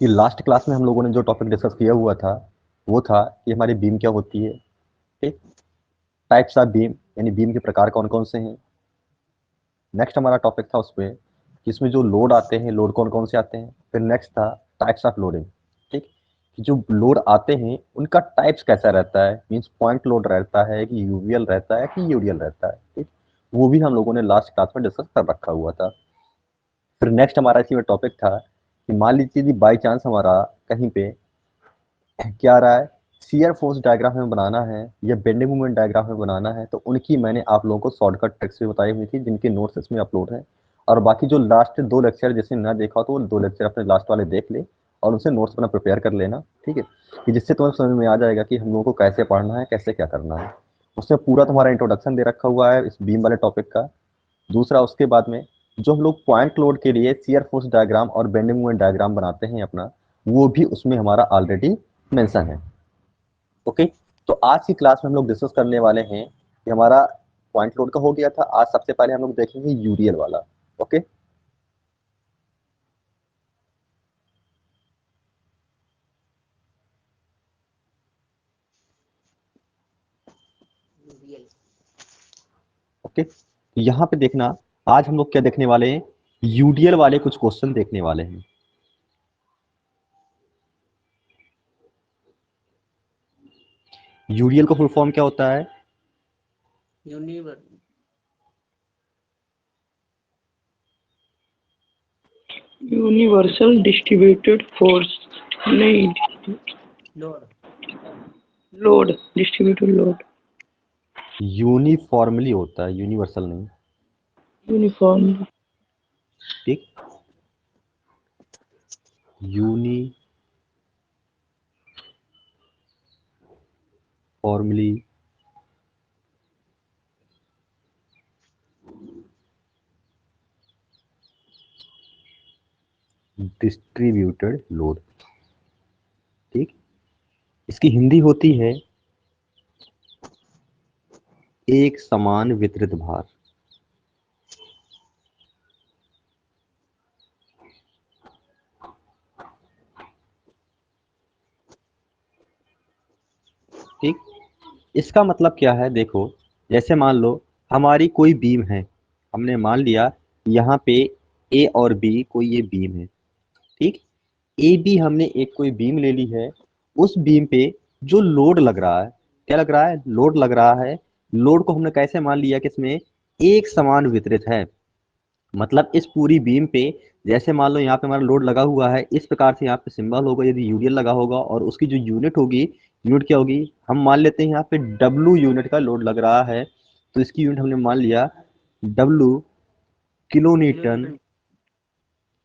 कि last class में हम लोगों ने जो टॉपिक डिस्कस किया हुआ था वो था कि हमारी बीम क्या होती है। ठीक, टाइप्स ऑफ बीम, यानी बीम के प्रकार कौन कौन से हैं। नेक्स्ट हमारा टॉपिक था उसमें कि इसमें जो लोड आते हैं, लोड कौन कौन से आते हैं। फिर नेक्स्ट था टाइप्स ऑफ लोडिंग। ठीक, कि जो लोड आते हैं उनका टाइप्स कैसा रहता है, मीन्स पॉइंट लोड रहता है कि यूवीएल रहता है कि यूडीएल रहता है। ठीक, वो भी हम लोगों ने लास्ट क्लास में डिस्कस कर रखा हुआ था। फिर नेक्स्ट हमारा इसी में टॉपिक था कि मान लीजिए कि बाई चांस हमारा कहीं पे क्या आ रहा है, शियर फोर्स डायग्राम हमें बनाना है या बेंडिंग मोमेंट डायग्राम हमें बनाना है, तो उनकी मैंने आप लोगों को शॉर्टकट ट्रिक्स भी बताई हुई थी जिनके नोट्स इसमें अपलोड है। और बाकी जो लास्ट 2 लेक्चर जिसने ना देखा तो वो 2 लेक्चर अपने लास्ट वाले देख ले और उनसे नोट्स अपना प्रिपेयर कर लेना। ठीक है, कि जिससे तुम्हें समझ में आ जाएगा कि हम लोगों को कैसे पढ़ना है, कैसे क्या करना है। उसमें पूरा तुम्हारा इंट्रोडक्शन दे रखा हुआ है इस बीम वाले टॉपिक का। दूसरा, उसके बाद में जो हम लोग पॉइंट लोड के लिए शियर फोर्स डायग्राम और बेंडिंग मोमेंट डायग्राम बनाते हैं अपना, वो भी उसमें हमारा ऑलरेडी मेंशन है। ओके, तो आज की क्लास में हम लोग डिस्कस करने वाले हैं कि हमारा पॉइंट लोड का हो गया था। आज सबसे पहले हम लोग देखेंगे यूरियल वाला। ओके, ओके, तो यहाँ पे देखना, आज हम लोग क्या देखने वाले हैं, यूडीएल वाले कुछ क्वेश्चन देखने वाले हैं। यूडीएल का फुल फॉर्म क्या होता है? यूनिवर्सल डिस्ट्रीब्यूटेड फोर्स, नहीं लोड, डिस्ट्रीब्यूटेड लोड। यूनिफॉर्मली होता है, यूनिवर्सल नहीं। यूनिफॉर्म। ठीक, यूनिफॉर्मली डिस्ट्रीब्यूटेड लोड। ठीक, इसकी हिंदी होती है एक समान वितरित भार। ठीक, इसका मतलब क्या है, देखो, जैसे मान लो हमारी कोई बीम है, हमने मान लिया यहाँ पे ए और बी कोई ये बीम है। ठीक, ए बी हमने एक कोई बीम ले ली है। उस बीम पे जो लोड लग रहा है, क्या लग रहा है, लोड लग रहा है। लोड को हमने कैसे मान लिया कि इसमें एक समान वितरित है। मतलब इस पूरी बीम पे, जैसे मान लो यहाँ पे हमारा लोड लगा हुआ है, इस प्रकार से यहाँ पे सिंबल होगा यदि यूरियल लगा होगा, और उसकी जो यूनिट होगी, यूनिट क्या होगी, हम मान लेते हैं यहाँ पे डब्लू यूनिट का लोड लग रहा है, तो इसकी यूनिट हमने मान लिया डब्लू किलो न्यूटन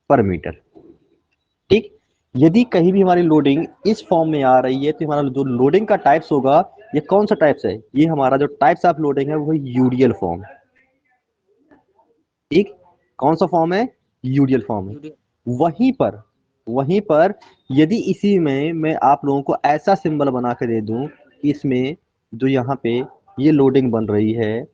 पर मीटर। ठीक, यदि कहीं भी हमारी लोडिंग इस फॉर्म में आ रही है तो हमारा जो लोडिंग का टाइप्स होगा, ये कौन सा टाइप्स है, ये हमारा जो टाइप्स ऑफ लोडिंग है वो यूरियल फॉर्म। ठीक, कौन सा फॉर्म है, यूरियल फॉर्म है। वहीं पर यदि इसी में मैं आप लोगों को ऐसा सिंबल बना के दे दूं कि इसमें जो यहाँ पे ये लोडिंग बन रही है,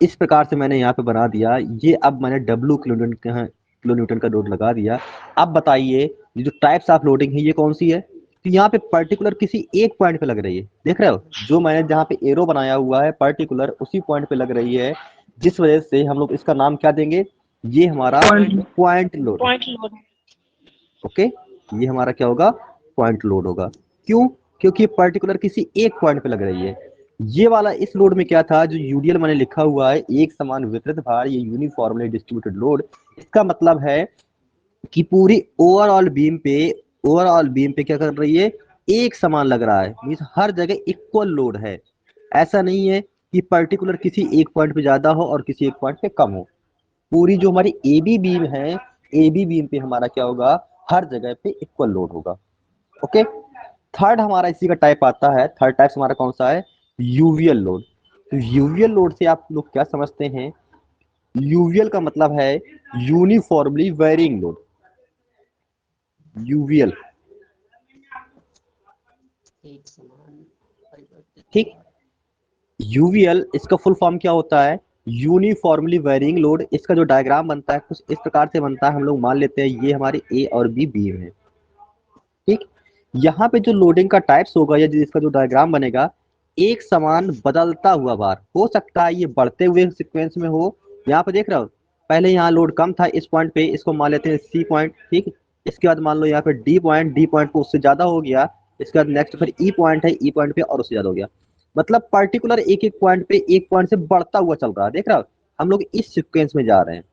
इस प्रकार से मैंने यहाँ पे बना दिया, ये अब मैंने डब्लू किलो न्यूटन का लोड लगा दिया। अब बताइए ये जो टाइप्स ऑफ लोडिंग है ये कौन सी है, तो यहाँ पे पर्टिकुलर किसी एक पॉइंट पे लग रही है। देख रहे हो, जो मैंने जहाँ पे एरो बनाया हुआ है पर्टिकुलर उसी पॉइंट पे लग रही है, जिस वजह से हम लोग इसका नाम क्या देंगे, ये हमारा पॉइंट लोड। ओके, ये हमारा क्या होगा, पॉइंट लोड होगा। क्यों, क्योंकि पर्टिकुलर किसी एक पॉइंट पे लग रही है। ये वाला इस लोड में क्या था, जो यूडीएल मैंने लिखा हुआ है, एक समान वितरित भार, ये यूनिफॉर्मली डिस्ट्रीब्यूटेड लोड, इसका मतलब है कि पूरी ओवरऑल बीम पे क्या कर रही है, एक समान लग रहा है, मीन्स हर जगह इक्वल लोड है। ऐसा नहीं है कि पर्टिकुलर किसी एक पॉइंट पे ज्यादा हो और किसी एक पॉइंट पे कम हो। पूरी जो हमारी ए बी बीम है, ए बी बीम पे हमारा क्या होगा, हर जगह पे इक्वल लोड होगा। ओके, थर्ड हमारा इसी का टाइप आता है, थर्ड टाइप हमारा कौन सा है, यूवीएल लोड। तो यूवीएल लोड से आप लोग क्या समझते हैं, यूवीएल का मतलब है यूनिफॉर्मली वेरिंग लोड। यूवीएल, ठीक, यूवीएल इसका फुल फॉर्म क्या होता है, यूनिफॉर्मली वेरिंग लोड, इसका जो डायग्राम बनता है कुछ इस प्रकार से बनता है। हम लोग मान लेते हैं ये हमारे ए और बी बीम है, ठीक। यहाँ पे जो लोडिंग का टाइप्स होगा या जिसका जो डायग्राम बनेगा, एक समान बदलता हुआ भार हो सकता है, ये बढ़ते हुए सीक्वेंस में हो। यहाँ पे देख रहे हो, पहले यहाँ लोड कम था इस पॉइंट पे, इसको मान लेते हैं सी पॉइंट, ठीक। इसके बाद मान लो यहाँ पे डी पॉइंट को उससे ज्यादा हो गया। इसके बाद नेक्स्ट फिर ई पॉइंट है, ई पॉइंट पे और उससे ज्यादा हो गया। मतलब पर्टिकुलर एक एक पॉइंट पे एक पॉइंट से बढ़ता हुआ चल रहा है, देख रहा हो। हम लोग इस सीक्वेंस में जा रहे हैं।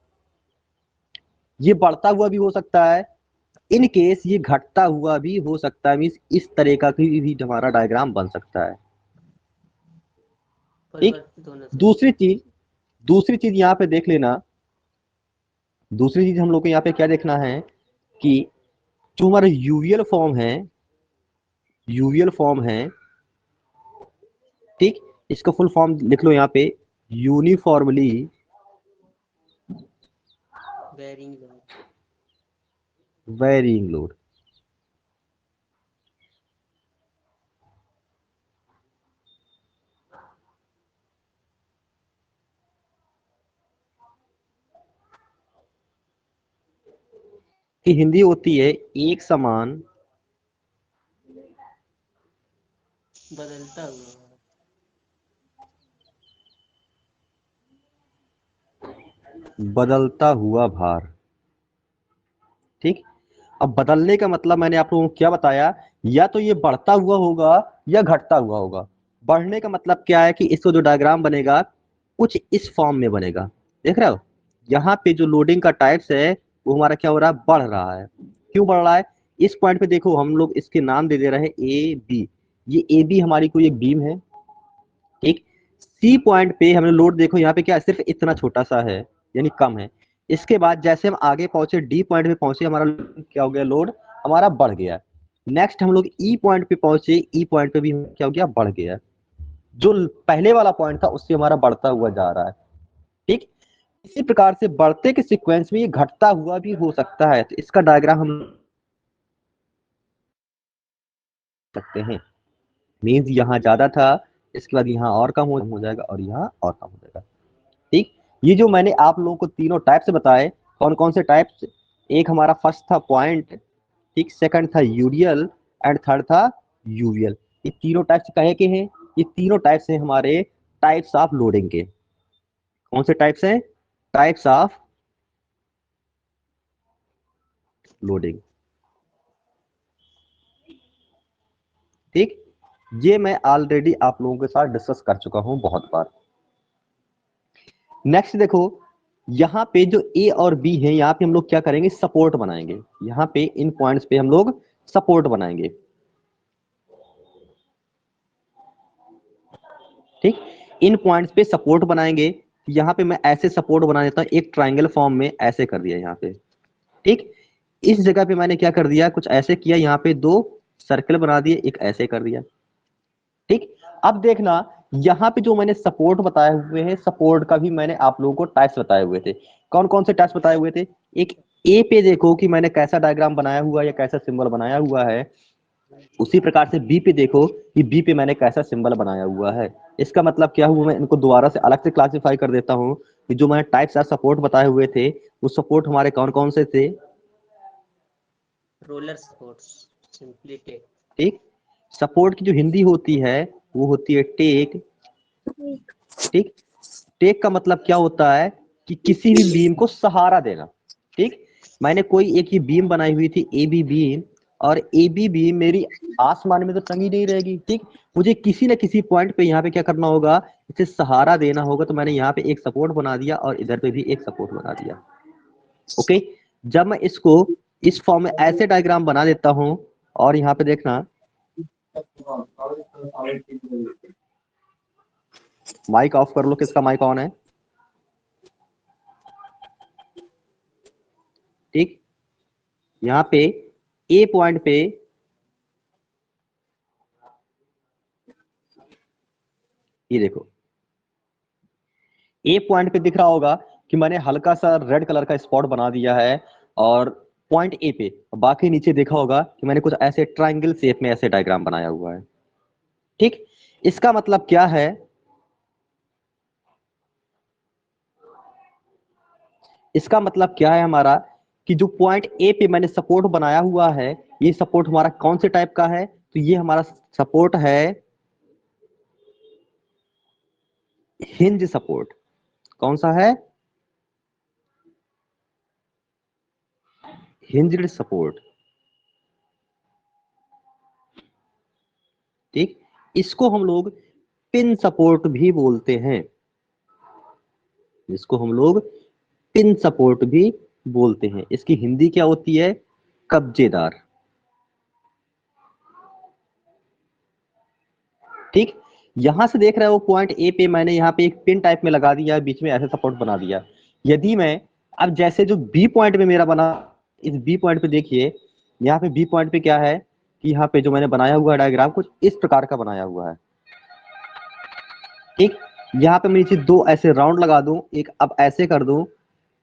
ये बढ़ता हुआ भी हो सकता है, इन केस ये घटता हुआ भी हो सकता है। मीन्स इस तरह का भी हमारा डायग्राम बन सकता है, ठीक। परिवर्तित होने से। दूसरी चीज यहाँ पे देख लेना। दूसरी चीज हम लोग को यहाँ पे क्या देखना है कि जो हमारा यूवीएल फॉर्म है, ठीक। इसका फुल फॉर्म लिख लो यहाँ पे, uniformly varying load. Varying load. की हिंदी होती है एक समान बदलता हुआ। बदलता हुआ भार, ठीक। अब बदलने का मतलब मैंने आप लोगों को क्या बताया, या तो ये बढ़ता हुआ होगा या घटता हुआ होगा। बढ़ने का मतलब क्या है कि इसको जो डायग्राम बनेगा कुछ इस फॉर्म में बनेगा, देख रहे हो। यहाँ पे जो लोडिंग का टाइप्स है वो हमारा क्या हो रहा है, बढ़ रहा है। क्यों बढ़ रहा है, इस पॉइंट पे देखो, हम लोग इसके नाम दे दे रहे हैं ए बी। ये ए बी हमारी कोई एक बीम है, ठीक। सी पॉइंट पे हमने लोड देखो, यहाँ पे क्या है, सिर्फ इतना छोटा सा है, यानी कम है। इसके बाद जैसे हम आगे पहुंचे, डी पॉइंट पे पहुंचे, हमारा क्या हो गया, लोड हमारा बढ़ गया। नेक्स्ट हम लोग ई पॉइंट पे पहुंचे, ई पॉइंट पे भी क्या हो गया, बढ़ गया। जो पहले वाला पॉइंट था उससे हमारा बढ़ता हुआ जा रहा है, ठीक। इसी प्रकार से बढ़ते के सीक्वेंस में ये घटता हुआ भी हो सकता है। तो इसका डायग्राम हम सकते हैं। मीन्स यहाँ ज्यादा था, इसके बाद यहाँ और कम हो जाएगा और यहाँ और कम हो जाएगा, ठीक। ये जो मैंने आप लोगों को तीनों टाइप से बताए, कौन कौन से टाइप्स, एक हमारा फर्स्ट था पॉइंट, ठीक। सेकंड था यूरियल एंड थर्ड था यूवियल। ये तीनों टाइप्स कहे के हैं, ये तीनों टाइप्स हैं हमारे टाइप्स ऑफ लोडिंग के। कौन से टाइप्स हैं, टाइप्स ऑफ लोडिंग, ठीक। ये मैं ऑलरेडी आप लोगों के साथ डिस्कस कर चुका हूं बहुत बार। नेक्स्ट देखो, यहाँ पे जो ए और बी है, यहाँ पे हम लोग क्या करेंगे, सपोर्ट बनाएंगे। यहाँ पे इन पॉइंट्स पे हम लोग सपोर्ट बनाएंगे, ठीक। इन पॉइंट्स पे सपोर्ट बनाएंगे। यहाँ पे मैं ऐसे सपोर्ट बना देता हूँ, एक ट्राइंगल फॉर्म में ऐसे कर दिया यहाँ पे, ठीक। इस जगह पे मैंने क्या कर दिया, कुछ ऐसे किया, यहाँ पे दो सर्कल बना दिए, एक ऐसे कर दिया, ठीक। अब देखना, यहाँ पे जो मैंने सपोर्ट बताए हुए हैं, सपोर्ट का भी मैंने आप लोगों को टाइप्स बताए हुए थे। कौन कौन से टाइप्स बताए हुए थे, एक ए पे देखो कि मैंने कैसा डायग्राम बनाया हुआ है या कैसा सिंबल बनाया हुआ है। उसी प्रकार से बी पे देखो कि बी पे मैंने कैसा सिंबल बनाया हुआ है। इसका मतलब क्या हुआ, मैं इनको दोबारा से अलग से क्लासिफाई कर देता हूँ कि जो मैंने टाइप्स ऑफ सपोर्ट बताए हुए थे, वो सपोर्ट हमारे कौन कौन से थे। Roller supports, simply tech. ठीक, सपोर्ट की जो हिंदी होती है वो होती है टेक, ठीक। टेक का मतलब क्या होता है कि किसी भी बीम को सहारा देना, ठीक। मैंने कोई एक ये बीम बनाई हुई थी ए बी बीम, और ए बी बीम मेरी आसमान में तो टंगी नहीं रहेगी, ठीक। मुझे किसी न किसी पॉइंट पे यहाँ पे क्या करना होगा, इसे सहारा देना होगा। तो मैंने यहाँ पे एक सपोर्ट बना दिया और इधर पे भी एक सपोर्ट बना दिया, ओके। जब मैं इसको इस फॉर्म में ऐसे डायग्राम बना देता हूं, और यहाँ पे देखना, माइक ऑफ कर लो, किसका माइक ऑन है, ठीक। यहाँ पे ए पॉइंट पे ये देखो, ए पॉइंट पे दिख रहा होगा कि मैंने हल्का सा रेड कलर का स्पॉट बना दिया है, और पॉइंट ए पे, बाकी नीचे देखा होगा कि मैंने कुछ ऐसे ट्रायंगल शेप में ऐसे डायग्राम बनाया हुआ है, ठीक। इसका मतलब क्या है, इसका मतलब क्या है हमारा कि जो पॉइंट ए पे मैंने सपोर्ट बनाया हुआ है, ये सपोर्ट हमारा कौन से टाइप का है? तो ये हमारा सपोर्ट है हिंज सपोर्ट। कौन सा है? Hinged support. ठीक, इसको हम लोग पिन सपोर्ट भी बोलते हैं। इसको हम लोग पिन सपोर्ट भी बोलते हैं। इसकी हिंदी क्या होती है? कब्जेदार। ठीक, यहां से देख रहे हो पॉइंट ए पे मैंने यहाँ पे एक पिन टाइप में लगा दिया, बीच में ऐसे सपोर्ट बना दिया। यदि मैं अब जैसे जो बी पॉइंट पे मेरा बना, इस बी पॉइंट पे देखिए, यहाँ पे बी पॉइंट पे क्या है कि यहाँ पे जो मैंने बनाया हुआ है डायग्राम कुछ इस प्रकार का बनाया हुआ है। ठीक, यहाँ पे मैं नीचे दो ऐसे राउंड लगा दूं, एक अब ऐसे कर दूं।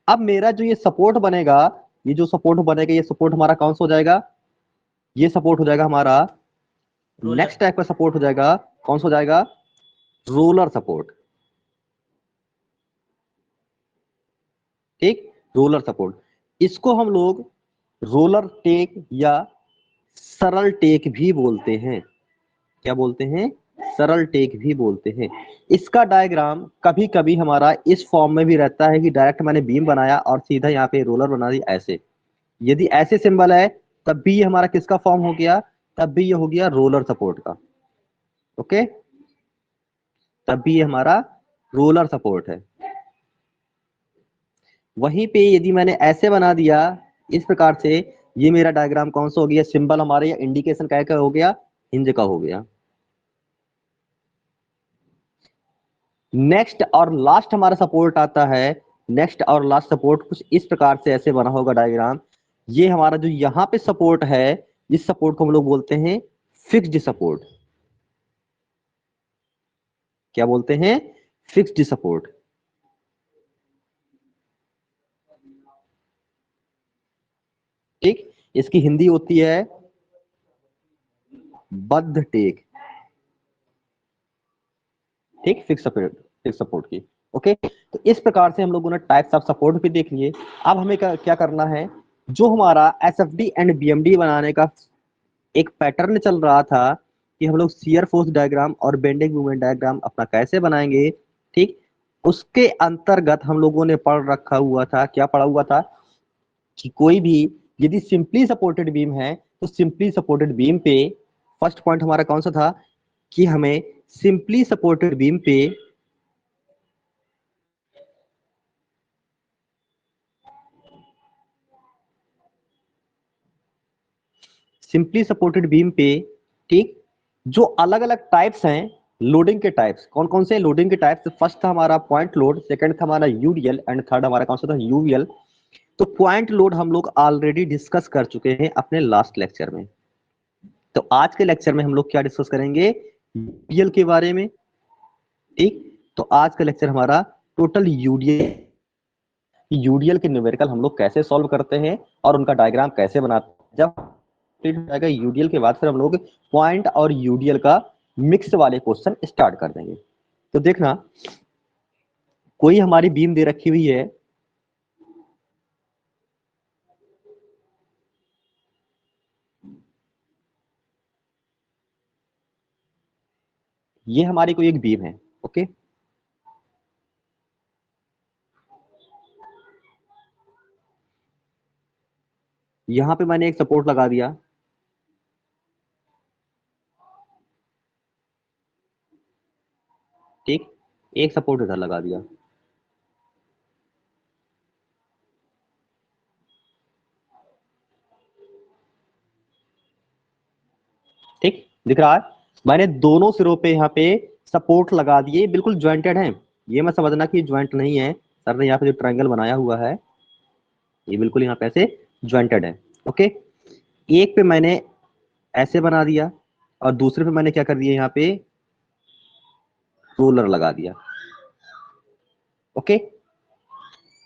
अब मेरा जो ये सपोर्ट बनेगा, ये जो सपोर्ट बनेगा, ये सपोर्ट हमारा कौन सा हो जाएगा? ये सपोर्ट हो जाएगा हमारा रोलर। नेक्स्ट टाइप का सपोर्ट हो जाएगा। कौन सा हो जाएगा? Roller support. ठीक, रोलर सपोर्ट। इसको हम लोग रोलर टेक या सरल टेक भी बोलते हैं। क्या बोलते हैं? सरल टेक भी बोलते हैं। इसका डायग्राम कभी कभी हमारा इस फॉर्म में भी रहता है कि डायरेक्ट मैंने बीम बनाया और सीधा यहाँ पे रोलर बना दी ऐसे। यदि ऐसे सिंबल है तब भी ये हमारा किसका फॉर्म हो गया? तब भी ये हो गया रोलर सपोर्ट का। ओके, तब भी ये हमारा रोलर सपोर्ट है। वहीं पे यदि मैंने ऐसे बना दिया इस प्रकार से, ये मेरा डायग्राम कौन सा हो गया? सिंबल हमारे या इंडिकेशन क्या हो गया? हिंज का हो गया। नेक्स्ट और लास्ट हमारा सपोर्ट आता है। नेक्स्ट और लास्ट सपोर्ट कुछ इस प्रकार से ऐसे बना होगा डायग्राम। ये हमारा जो यहाँ पे सपोर्ट है, इस सपोर्ट को हम लोग बोलते हैं फिक्स्ड सपोर्ट। क्या बोलते हैं? Fixed support. ठीक, इसकी हिंदी होती है बद्ध टेक। ठीक, फिक्स सपोर्ट की। ओके, तो इस प्रकार से हम लोगों ने टाइप्स ऑफ सपोर्ट भी देख लिए। अब हमें क्या करना है? जो हमारा एसएफडी एंड बीएमडी बनाने का एक पैटर्न चल रहा था कि हम लोग शियर फोर्स डायग्राम और बेंडिंग मोमेंट डायग्राम अपना कैसे बनाएंगे। ठीक, उसके अंतर्गत हम लोगों ने पढ़ रखा हुआ था, क्या पढ़ा हुआ था कि कोई भी यदि सिंपली सपोर्टेड बीम है तो सिंपली सपोर्टेड बीम पे फर्स्ट पॉइंट हमारा कौन सा था कि हमें सिंपली सपोर्टेड बीम पे सिंपली सपोर्टेड बीम पे, ठीक, जो अलग अलग टाइप्स हैं लोडिंग के टाइप्स, कौन कौन से लोडिंग के टाइप्स? फर्स्ट था हमारा पॉइंट लोड, सेकंड था हमारा यूडीएल एंड थर्ड हमारा कौन सा था? यूवीएल। तो पॉइंट लोड हम लोग ऑलरेडी डिस्कस कर चुके हैं अपने लास्ट लेक्चर में। तो आज के लेक्चर में हम लोग क्या डिस्कस करेंगे? यूडीएल के बारे में। ठीक, तो आज का लेक्चर हमारा टोटल यूडीएल के न्यूमेरिकल हम लोग कैसे सॉल्व करते हैं और उनका डायग्राम कैसे बनाते हैं। जब कंप्लीट हो जाएगा यूडीएल के बाद फिर हम लोग पॉइंट और यूडीएल का मिक्स वाले क्वेश्चन स्टार्ट कर देंगे। तो देखना, कोई हमारी बीम दे रखी हुई है, ये हमारी कोई एक बीम है। ओके, यहां पे मैंने एक सपोर्ट लगा दिया। ठीक, एक सपोर्ट इधर लगा दिया। ठीक, दिख रहा है? मैंने दोनों सिरों पे यहाँ पे सपोर्ट लगा दिए, बिल्कुल ज्वाइंटेड है। ये मत समझना कि ज्वाइंट नहीं है, सर ने यहाँ पे जो ट्रायंगल बनाया हुआ है ये बिल्कुल यहाँ पे ऐसे ज्वाइंटेड है। ओके, एक पे मैंने ऐसे बना दिया और दूसरे पे मैंने क्या कर दिया? यहाँ पे रोलर लगा दिया। ओके,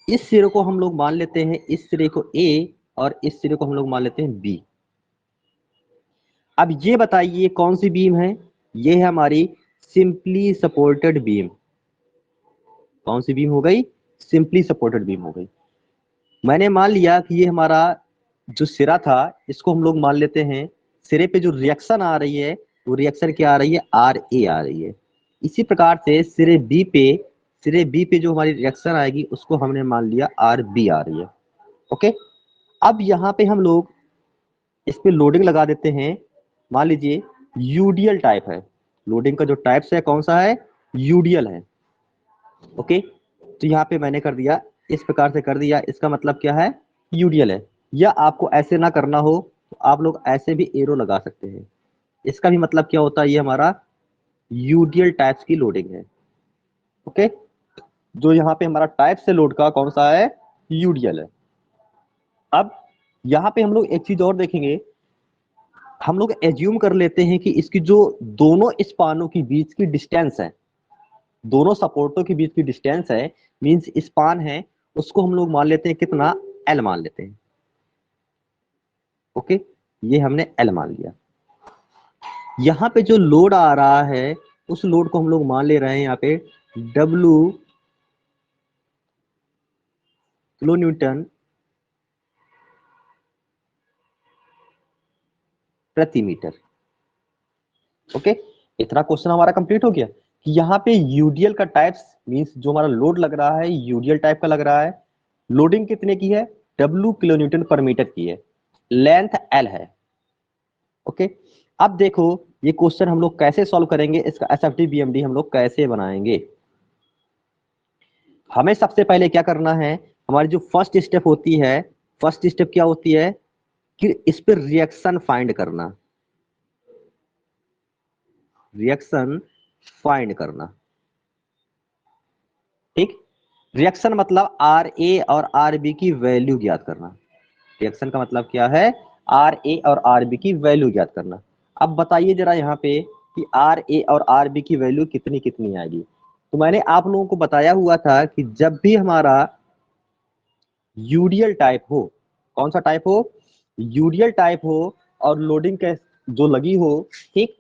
इस सिरे को हम लोग मान लेते हैं, इस सिरे को ए और इस सिरे को हम लोग मान लेते हैं बी। अब ये बताइए कौन सी बीम है? ये है हमारी सिंपली सपोर्टेड बीम। कौन सी बीम हो गई? सिंपली सपोर्टेड बीम हो गई। मैंने मान लिया कि ये हमारा जो सिरा था इसको हम लोग मान लेते हैं, सिरे पे जो रिएक्शन आ रही है वो रिएक्शन क्या आ रही है, आर ए आ रही है। इसी प्रकार से सिरे बी पे जो हमारी रिएक्शन आएगी उसको हमने मान लिया आर बी आ रही है। ओके, अब यहाँ पे हम लोग इस पे लोडिंग लगा देते हैं। मान लीजिए यूडीएल टाइप है, लोडिंग का जो टाइप्स है कौन सा है, यूडीएल है। ओके, तो यहाँ पे मैंने कर दिया, इस प्रकार से कर दिया, इसका मतलब क्या है, यूडीएल है। या आपको ऐसे ना करना हो तो आप लोग ऐसे भी एरो लगा सकते हैं, इसका भी मतलब क्या होता है, ये हमारा यूडीएल टाइप्स की लोडिंग है। ओके, जो यहाँ पे हमारा टाइप से लोड का कौन सा है, यूडीएल है। अब यहाँ पे हम लोग एक चीज और देखेंगे, हम लोग एज्यूम कर लेते हैं कि इसकी जो दोनों स्पानों के बीच की डिस्टेंस है, दोनों सपोर्टों के बीच की डिस्टेंस है, मींस स्पान है, उसको हम लोग मान लेते हैं कितना, एल मान लेते हैं। ओके, ये हमने एल मान लिया। यहाँ पे जो लोड आ रहा है उस लोड को हम लोग मान ले रहे हैं यहाँ पे डब्ल्यू किलो न्यूटन प्रति मीटर। ओके, इतना क्वेश्चन हमारा कंप्लीट हो गया कि यहाँ पे यूडीएल का टाइप्स मींस जो हमारा लोड लग रहा है यूडीएल टाइप का लग रहा है, लोडिंग कितने की है, डब्ल्यू किलो न्यूटन पर मीटर की है, लेंथ एल है। ओके, अब देखो ये क्वेश्चन हम लोग कैसे सॉल्व करेंगे, इसका एसएफटी बीएमडी हम लोग कैसे बनाएंगे। हमें सबसे पहले क्या करना है, हमारी जो फर्स्ट स्टेप होती है, फर्स्ट स्टेप क्या होती है कि इस पर रिएक्शन फाइंड करना, रिएक्शन फाइंड करना। ठीक, रिएक्शन मतलब आर ए और आर बी की वैल्यू ज्ञात करना। रिएक्शन का मतलब क्या है, आर ए और आर बी की वैल्यू ज्ञात करना। अब बताइए जरा यहाँ पे कि आर ए और आर बी की वैल्यू कितनी कितनी आएगी। तो मैंने आप लोगों को बताया हुआ था कि जब भी हमारा यूडीएल टाइप हो, कौन सा टाइप हो, यूडीएल टाइप हो, और लोडिंग के जो लगी हो, ठीक,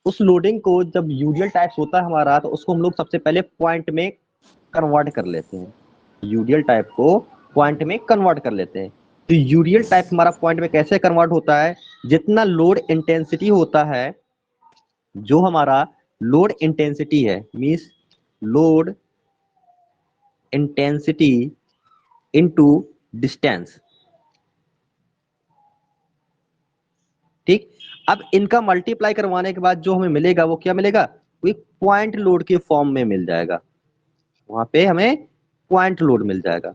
उस लोडिंग को जब यूडीएल टाइप होता है हमारा तो उसको हम लोग सबसे पहले पॉइंट में कन्वर्ट कर लेते हैं, यूडीएल टाइप को पॉइंट में कन्वर्ट कर लेते हैं। तो यूडीएल टाइप हमारा पॉइंट में कैसे कन्वर्ट होता है, जितना लोड इंटेंसिटी होता है, जो हमारा लोड इंटेंसिटी है, means load intensity into distance. ठीक, अब इनका मल्टीप्लाई करवाने के बाद जो हमें मिलेगा वो क्या मिलेगा, वो एक पॉइंट लोड के फॉर्म में मिल जाएगा, वहां पे हमें पॉइंट लोड मिल जाएगा।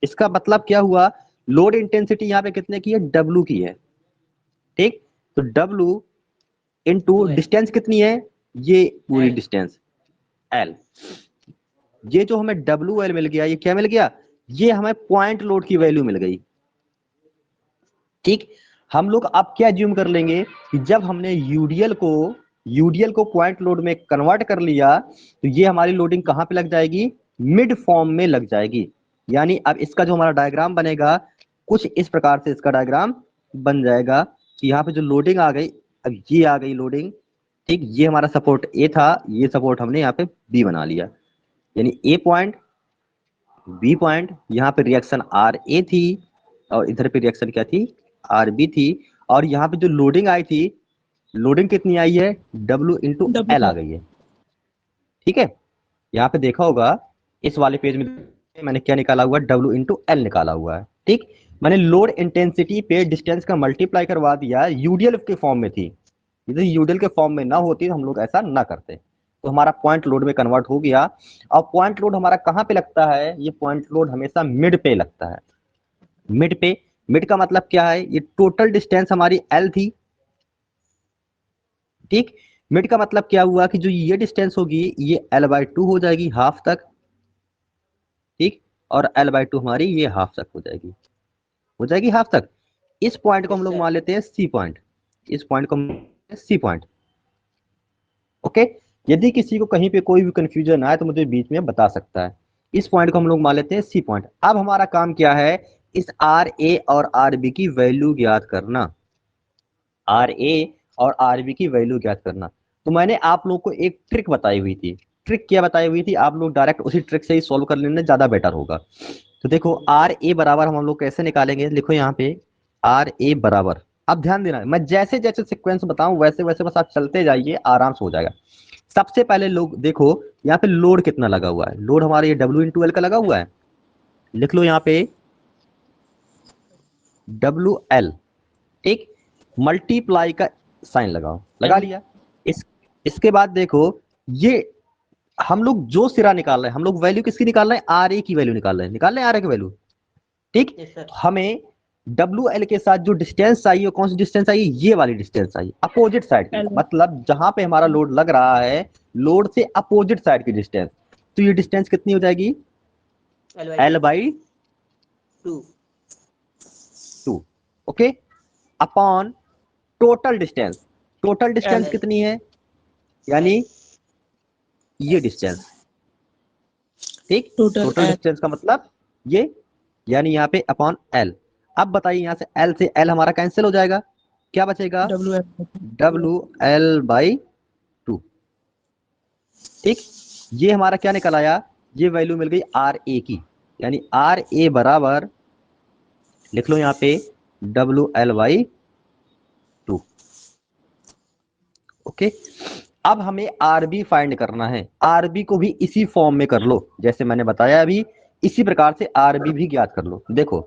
इसका मतलब क्या हुआ, लोड इंटेंसिटी यहाँ पे कितने की है, डब्ल्यू की है। ठीक, तो डब्ल्यू इनटू डिस्टेंस कितनी है, ये पूरी डिस्टेंस एल। ये जो हमें डब्ल्यू एल मिल गया, ये क्या मिल गया, ये हमें पॉइंट लोड की वैल्यू मिल गई। ठीक, हम लोग अब क्या ज्यूम कर लेंगे कि जब हमने यूडीएल को पॉइंट लोड में कन्वर्ट कर लिया तो ये हमारी लोडिंग कहां पे लग जाएगी, मिड फॉर्म में लग जाएगी। यानी अब इसका जो हमारा डायग्राम बनेगा कुछ इस प्रकार से इसका डायग्राम बन जाएगा कि यहाँ पे जो लोडिंग आ गई, अब ये आ गई लोडिंग। ठीक, ये हमारा सपोर्ट ए था, ये सपोर्ट हमने यहाँ पे बी बना लिया, यानी ए पॉइंट बी पॉइंट, यहाँ पे रिएक्शन आर ए थी और इधर पे रिएक्शन क्या थी, आर बी थी। और यहाँ पे जो लोडिंग आई थी, लोडिंग कितनी आई है, डब्ल्यू इंटू एल आ गई है। ठीक है, यहाँ पे देखा होगा इस वाले पेज में मैंने क्या निकाला हुआ, डब्ल्यू इंटू एल निकाला हुआ है। ठीक, मैंने लोड इंटेंसिटी पे डिस्टेंस का मल्टीप्लाई करवा दिया, यूडीएल के फॉर्म में थी, यदि यूडीएल के फॉर्म में ना होती तो हम लोग ऐसा ना करते। तो हमारा पॉइंट लोड में कन्वर्ट हो गया। और पॉइंट लोड हमारा कहाँ पे लगता है, ये पॉइंट लोड हमेशा मिड पे लगता है, मिड पे। मिड का मतलब क्या है, ये टोटल डिस्टेंस हमारी एल थी। ठीक, मिड का मतलब क्या हुआ कि जो ये डिस्टेंस होगी ये L/2 हो जाएगी हाफ तक। ठीक, और L/2 हमारी ये हाफ तक हो जाएगी हाफ तक। इस पॉइंट को हम लोग मान लेते हैं सी पॉइंट, इस पॉइंट को सी पॉइंट। ओके, यदि किसी को कहीं पे कोई भी कंफ्यूजन आए तो मुझे बीच में बता सकता है। इस पॉइंट को हम लोग मान लेते हैं सी पॉइंट। अब हमारा काम क्या है, इस आर ए और आर बी की वैल्यू ज्ञात करना, आर ए और आर बी की वैल्यू ज्ञात करना। तो मैंने आप लोग को एक ट्रिक बताई हुई थी, ट्रिक क्या बताई हुई थी, आप लोग डायरेक्ट उसी ट्रिक से ही सॉल्व कर लेना ज्यादा बेटर होगा। तो देखो आर ए बराबर हम लोग कैसे निकालेंगे, लिखो यहाँ पे आर ए बराबर, अब ध्यान देना मैं जैसे जैसे सीक्वेंस बताऊं वैसे वैसे बस आप चलते जाइए, आराम से हो जाएगा। सबसे पहले लोग देखो यहाँ पे लोड कितना लगा हुआ है, लोड हमारे ये डब्ल्यू इंटू एल का लगा हुआ है, लिख लो यहाँ पे डब्ल्यू एल, ठीक, मल्टीप्लाई का साइन लगाओ, लगा लिया। इसके बाद देखो ये हम लोग जो सिरा निकाल रहे हैं, हम लोग वैल्यू किसकी निकाल रहे हैं, आर ए की वैल्यू निकाल रहे हैं, निकाल रहे हैं आर ए की वैल्यू, ठीक। Yes, sir. हमें डब्ल्यू एल के साथ जो डिस्टेंस चाहिए, कौन सी डिस्टेंस चाहिए, ये वाली डिस्टेंस चाहिए, अपोजिट साइड की, मतलब जहां पे हमारा लोड लग रहा है लोड से अपोजिट साइड की डिस्टेंस, तो ये डिस्टेंस कितनी हो जाएगी, L by 2 okay, upon total distance, total distance कितनी है, यानी ये डिस्टेंस, ठीक, टोटल डिस्टेंस का मतलब ये, यानी यहाँ पे अपॉन एल। अब बताइए यहाँ से एल से एल हमारा कैंसिल हो जाएगा, क्या बचेगा, डब्ल्यू एल बाई 2, ठीक। ये हमारा क्या निकल आया, ये वैल्यू मिल गई आर ए की, यानी आर ए बराबर लिख लो यहाँ पे डब्ल्यू एल बाई 2, ओके। अब हमें आरबी फाइंड करना है, आरबी को भी इसी फॉर्म में कर लो जैसे मैंने बताया अभी, इसी प्रकार से आरबी भी ज्ञात कर लो। देखो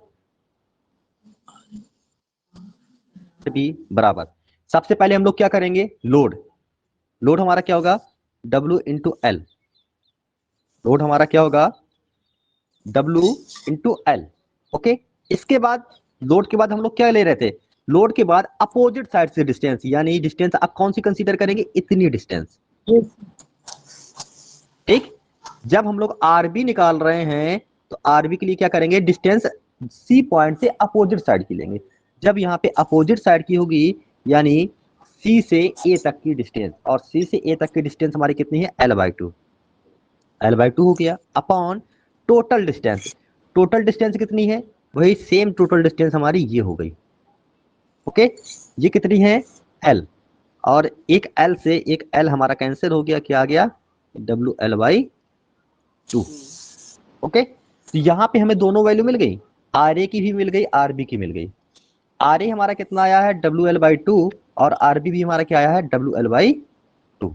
बी बराबर, सबसे पहले हम लोग क्या करेंगे, लोड, लोड हमारा क्या होगा W इंटू एल, लोड हमारा क्या होगा W इंटू एल, ओके। इसके बाद लोड के बाद हम लोग क्या ले रहे थे, लोड के बाद अपोजिट साइड से डिस्टेंस, यानी डिस्टेंस आप कौन सी कंसीडर करेंगे, इतनी डिस्टेंस, ठीक। जब हम लोग आरबी निकाल रहे हैं तो आरबी के लिए क्या करेंगे, डिस्टेंस सी पॉइंट से अपोजिट साइड की लेंगे, जब यहाँ पे अपोजिट साइड की होगी यानी सी से ए तक की डिस्टेंस, और सी से ए तक की डिस्टेंस हमारी कितनी है, एल बाई 2, एल बाई 2 हो गया, upon total distance, total distance कितनी है, वही सेम टोटल डिस्टेंस हमारी ये हो गई, ओके। ये कितनी है, एल, और एक एल से एक एल हमारा कैंसिल हो गया, क्या आ गया, डब्ल्यू एल बाई 2, ओके। तो यहाँ पे हमें दोनों वैल्यू मिल गई, आर ए की भी मिल गई, आर बी की मिल गई। आर ए हमारा कितना आया है, डब्ल्यू एल बाई 2, और आर बी भी हमारा क्या आया है, डब्ल्यू एल बाई 2।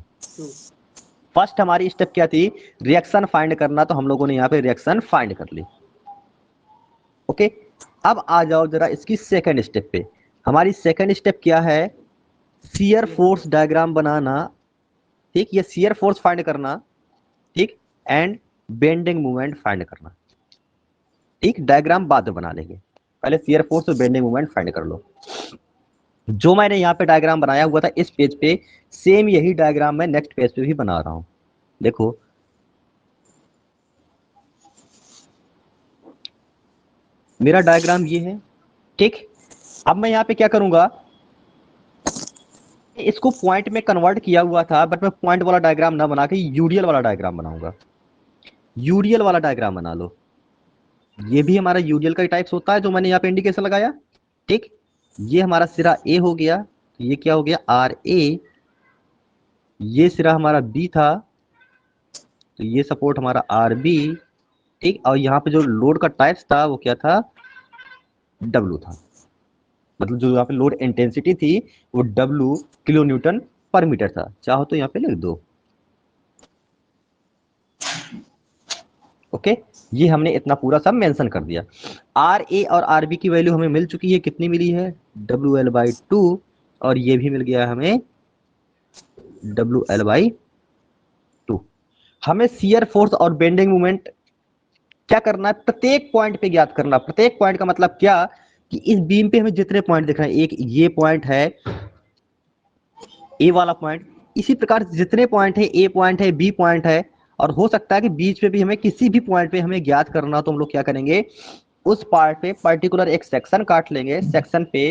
फर्स्ट हमारी स्टेप क्या थी, रिएक्शन फाइंड करना, तो हम लोगों ने यहाँ पे रिएक्शन फाइंड कर ली, ओके। अब आ जाओ जरा इसकी सेकंड स्टेप पे, हमारी सेकंड स्टेप क्या है, शियर फोर्स डायग्राम बनाना, ठीक, ये शियर फोर्स फाइंड करना, ठीक, एंड बेंडिंग मूवमेंट फाइंड करना, ठीक। डायग्राम बाद में बना लेंगे, पहले शियर फोर्स और बेंडिंग मूवमेंट फाइंड कर लो। जो मैंने यहाँ पे डायग्राम बनाया हुआ था इस पेज पे, सेम यही डायग्राम मैं नेक्स्ट पेज पे भी बना रहा हूं, देखो मेरा डायग्राम ये है, ठीक। अब मैं यहाँ पे क्या करूंगा, इसको पॉइंट में कन्वर्ट किया हुआ था, बट मैं पॉइंट वाला डायग्राम ना बना के यूडियल वाला डायग्राम बनाऊंगा, यूडियल वाला डायग्राम बना लो, ये भी हमारा यूडियल का टाइप्स होता है जो मैंने यहाँ पे इंडिकेशन लगाया, ठीक। ये हमारा सिरा ए हो गया, ये क्या हो गया, आर ए, ये सिरा हमारा बी था, तो ये सपोर्ट हमारा आर बी, ठीक। और यहाँ पे जो लोड का टाइप्स था वो क्या था, डब्ल्यू था, मतलब जो यहाँ पे लोड इंटेंसिटी थी वो डब्ल्यू किलो न्यूटन पर मीटर था, चाहो तो यहाँ पे लिख दो, ओके। ये हमने इतना पूरा सब मेंशन कर दिया। आर ए और आर बी की वैल्यू हमें मिल चुकी है, कितनी मिली है, डब्ल्यू एल बाई 2, और ये भी मिल गया हमें डब्ल्यू एल बाई 2। हमें शियर फोर्स और बेंडिंग मूवमेंट क्या करना है, प्रत्येक पॉइंट पे ज्ञात करना, प्रत्येक पॉइंट का मतलब क्या, कि इस बीम पे हमें जितने पॉइंट दिख रहे हैं, एक ये पॉइंट है, ए वाला पॉइंट, इसी प्रकार जितने पॉइंट है, ए पॉइंट है, बी पॉइंट है, और हो सकता है कि बीच में भी हमें किसी भी पॉइंट पे हमें ज्ञात करना हो, तो हम लोग क्या करेंगे, उस पार्ट पे पर्टिकुलर एक सेक्शन काट लेंगे, सेक्शन पे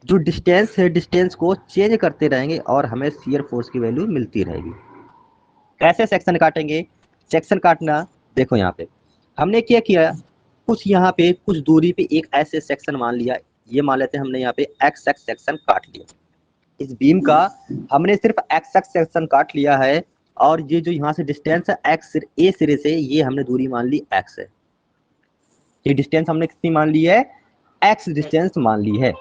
जो डिस्टेंस है डिस्टेंस को चेंज करते रहेंगे और हमें शियर फोर्स की वैल्यू मिलती रहेगी। कैसे सेक्शन काटेंगे, सेक्शन काटना देखो यहाँ पे हमने क्या किया, कुछ यहाँ पे कुछ दूरी पे एक ऐसे सेक्शन मान लिया, ये मान लेते हैं हमने यहाँ पे एक्स एक्स सेक्शन काट लिया, इस बीम का हमने सिर्फ एक्स एक्स सेक्शन काट लिया है, और ये जो यहाँ से डिस्टेंस है एक्स ए सिरे से, ये हमने दूरी मान ली एक्स है, ये डिस्टेंस हमने कितनी मान ली है, x डिस्टेंस मान ली है,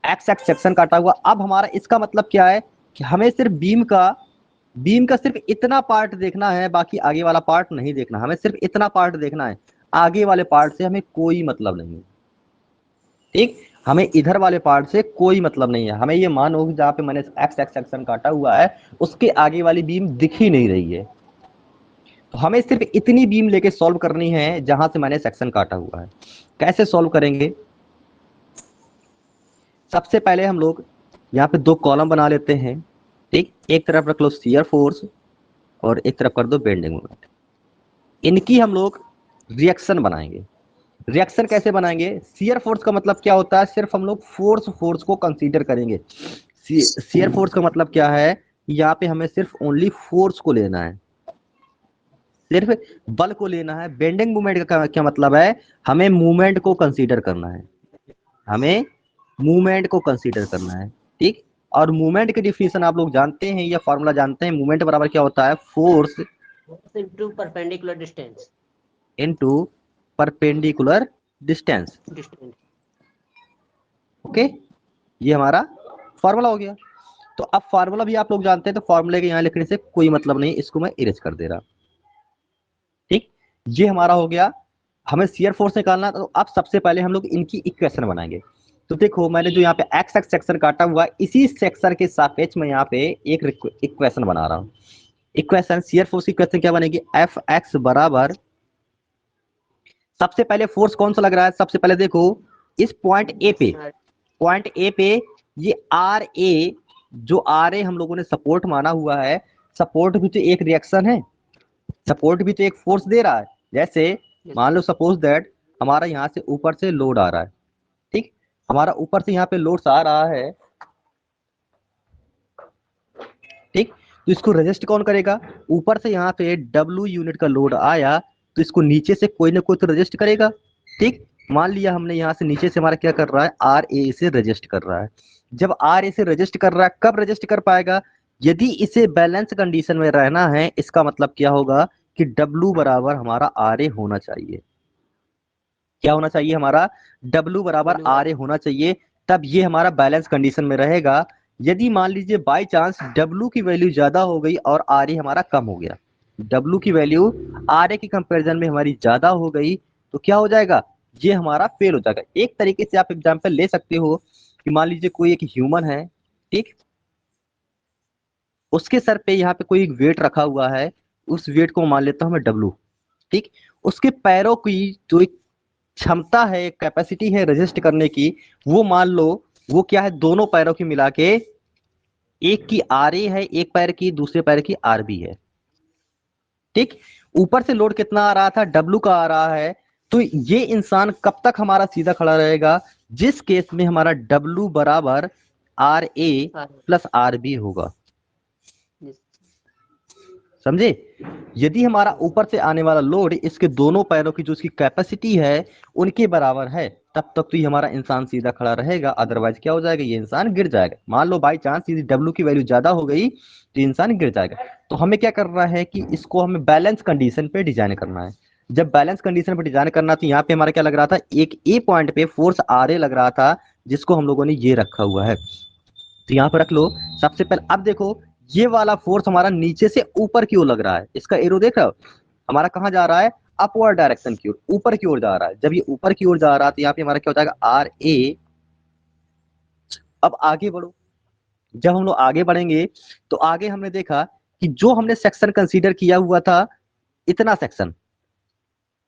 x x सेक्शन काटा हुआ। अब हमारा इसका मतलब क्या है कि हमें सिर्फ बीम का सिर्फ इतना पार्ट देखना है, बाकी आगे वाला पार्ट नहीं देखना। हमें सिर्फ इतना पार्ट देखना है, आगे वाले पार्ट से हमें कोई मतलब नहीं है। ठीक, हमें इधर वाले पार्ट से कोई मतलब नहीं है। हमें ये मानो कि जहाँ पे मैंने एक्स एक्स सेक्शन काटा हुआ है उसके आगे वाली बीम दिख ही नहीं रही है, तो हमें सिर्फ इतनी बीम लेके सॉल्व करनी है जहां से मैंने सेक्शन काटा हुआ है। कैसे सॉल्व करेंगे? सबसे पहले हम लोग यहाँ पे दो कॉलम बना लेते हैं। ठीक, एक तरफ रख लो शियर फोर्स और एक तरफ कर दो बेंडिंग मोमेंट। इनकी हम लोग रिएक्शन बनाएंगे। रिएक्शन कैसे बनाएंगे? शियर फोर्स का मतलब क्या होता है, सिर्फ हम लोग फोर्स को कंसीडर करेंगे। शियर फोर्स का मतलब क्या है, यहाँ पे हमें सिर्फ ओनली फोर्स को लेना है, सिर्फ बल को लेना है। बेंडिंग मूवमेंट का क्या मतलब है, हमें मूवमेंट को कंसीडर करना है, हमें मूवमेंट को कंसीडर करना है। ठीक, और मूवमेंट की डिफिनेशन आप लोग जानते हैं या फॉर्मूला जानते हैं, मूवमेंट बराबर क्या होता है, force into perpendicular distance into perpendicular distance. Okay, ये हमारा फॉर्मूला हो गया। तो अब फॉर्मूला भी आप लोग जानते हैं, तो फॉर्मूले के यहाँ लिखने से कोई मतलब नहीं, इसको मैं इरेज कर दे रहा। ठीक, ये हमारा हो गया। हमें शियर फोर्स निकालना, तो अब सबसे पहले हम लोग इनकी इक्वेशन बनाएंगे। तो देखो मैंने जो यहाँ पे एक्स एक्स सेक्शन काटा हुआ है, इसी सेक्शन के सापेक्ष में यहाँ पे एक इक्वेशन बना रहा हूँ। इक्वेशन शियर फोर्स की इक्वेशन क्या बनेगी, एफ एक्स बराबर, सबसे पहले फोर्स कौन सा लग रहा है, सबसे पहले देखो इस पॉइंट ए पे ये आर ए, जो आर ए हम लोगों ने सपोर्ट माना हुआ है, सपोर्ट भी तो एक रिएक्शन है, सपोर्ट भी तो एक फोर्स दे रहा है। जैसे मान लो सपोज दैट हमारा यहाँ से ऊपर से लोड आ रहा है। ठीक, हमारा ऊपर से यहाँ पे लोड आ रहा है। ठीक, तो इसको रेजिस्ट कौन करेगा, ऊपर से यहाँ पे W यूनिट का लोड आया तो इसको नीचे से कोई ना कोई तो रेजिस्ट करेगा। ठीक, मान लिया हमने यहाँ से नीचे से हमारा क्या कर रहा है, आर ए इसे रेजिस्ट कर रहा है। जब आर ए से रेजिस्ट कर रहा है, कब रेजिस्ट कर पाएगा, यदि इसे बैलेंस कंडीशन में रहना है। इसका मतलब क्या होगा कि W बराबर हमारा आर ए होना चाहिए। क्या होना चाहिए, हमारा W बराबर आर ए होना चाहिए, तब ये हमारा बैलेंस कंडीशन में रहेगा। यदि मान लीजिए बाय चांस W की वैल्यू ज्यादा हो गई और आर ए हमारा कम हो गया, W की वैल्यू आर ए की कंपेरिजन में हमारी ज्यादा हो गई, तो क्या हो जाएगा, ये हमारा फेल हो जाएगा। एक तरीके से आप एग्जांपल ले सकते हो कि मान लीजिए कोई एक ह्यूमन है, ठीक, उसके सर पे यहाँ पे कोई एक वेट रखा हुआ है, उस वेट को मान लेता हूं मैं W। ठीक, उसके पैरों की जो एक क्षमता है, कैपेसिटी है रेजिस्ट करने की, वो मान लो वो क्या है, दोनों पैरों की मिला के, एक की आर ए है, एक पैर की, दूसरे पैर की आर बी है। ठीक, ऊपर से लोड कितना आ रहा था, W का आ रहा है। तो ये इंसान कब तक हमारा सीधा खड़ा रहेगा, जिस केस में हमारा W बराबर R A plus R B होगा। समझे, यदि हमारा ऊपर से आने वाला लोड इसके दोनों पैरों की जो इसकी कैपेसिटी है उनके बराबर है, तब तक तो ये हमारा इंसान सीधा खड़ा रहेगा, अदरवाइज क्या हो जाएगा, ये इंसान गिर जाएगा। मान लो बाई चांस यदि W की वैल्यू ज्यादा हो गई तो इंसान गिर जाएगा। तो हमें क्या करना है कि इसको हमें बैलेंस कंडीशन पे डिजाइन करना है। जब बैलेंस कंडीशन पे डिजाइन करना, तो यहाँ पे हमारा क्या लग रहा था, एक ए पॉइंट पे फोर्स आर ए लग रहा था, जिसको हम लोगों ने ये रखा हुआ है। तो यहाँ पे रख लो सबसे पहले। अब देखो ये वाला फोर्स हमारा नीचे से ऊपर की ओर लग रहा है, इसका एरो देख रहे हो, हमारा कहाँ जा रहा है, अपवर्ड डायरेक्शन की ओर, ऊपर की ओर जा रहा है। जब ये ऊपर की ओर जा रहा है तो यहाँ पे हमारा क्या हो जाएगा, आर ए। अब आगे बढ़ो, जब हम लोग आगे बढ़ेंगे तो आगे हमने देखा कि जो हमने सेक्शन कंसीडर किया हुआ था, इतना सेक्शन,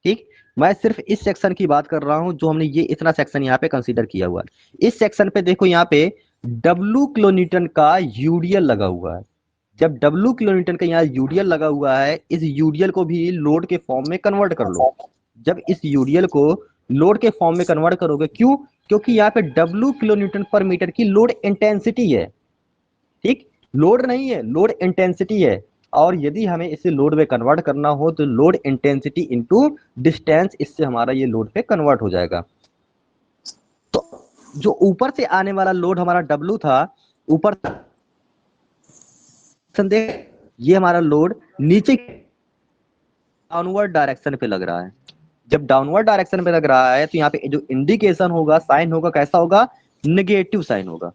ठीक, मैं सिर्फ इस सेक्शन की बात कर रहा हूं, जो हमने ये इतना सेक्शन यहाँ पे कंसीडर किया हुआ है। इस सेक्शन पे देखो यहाँ पे W किलोन्यूटन का यूडीएल लगा हुआ है। जब W किलोन्यूटन का यहाँ यूडीएल लगा हुआ है, इस यूडीएल को भी लोड के फॉर्म में कन्वर्ट कर लो। जब इस यूडीएल को लोड के फॉर्म में कन्वर्ट करोगे, क्यों, क्योंकि यहाँ पे W किलोन्यूटन पर मीटर की लोड इंटेंसिटी है। ठीक, लोड नहीं है, लोड इंटेंसिटी है। और यदि हमें इसे लोड में कन्वर्ट करना हो तो लोड इंटेंसिटी इनटू डिस्टेंस, इससे हमारा ये लोड पे कन्वर्ट हो जाएगा। तो जो ऊपर से आने वाला लोड हमारा W था, ऊपर ये हमारा लोड नीचे डाउनवर्ड डायरेक्शन पे लग रहा है। जब डाउनवर्ड डायरेक्शन में लग रहा है तो यहाँ पे जो इंडिकेशन होगा, साइन होगा, कैसा होगा? नेगेटिव साइन होगा।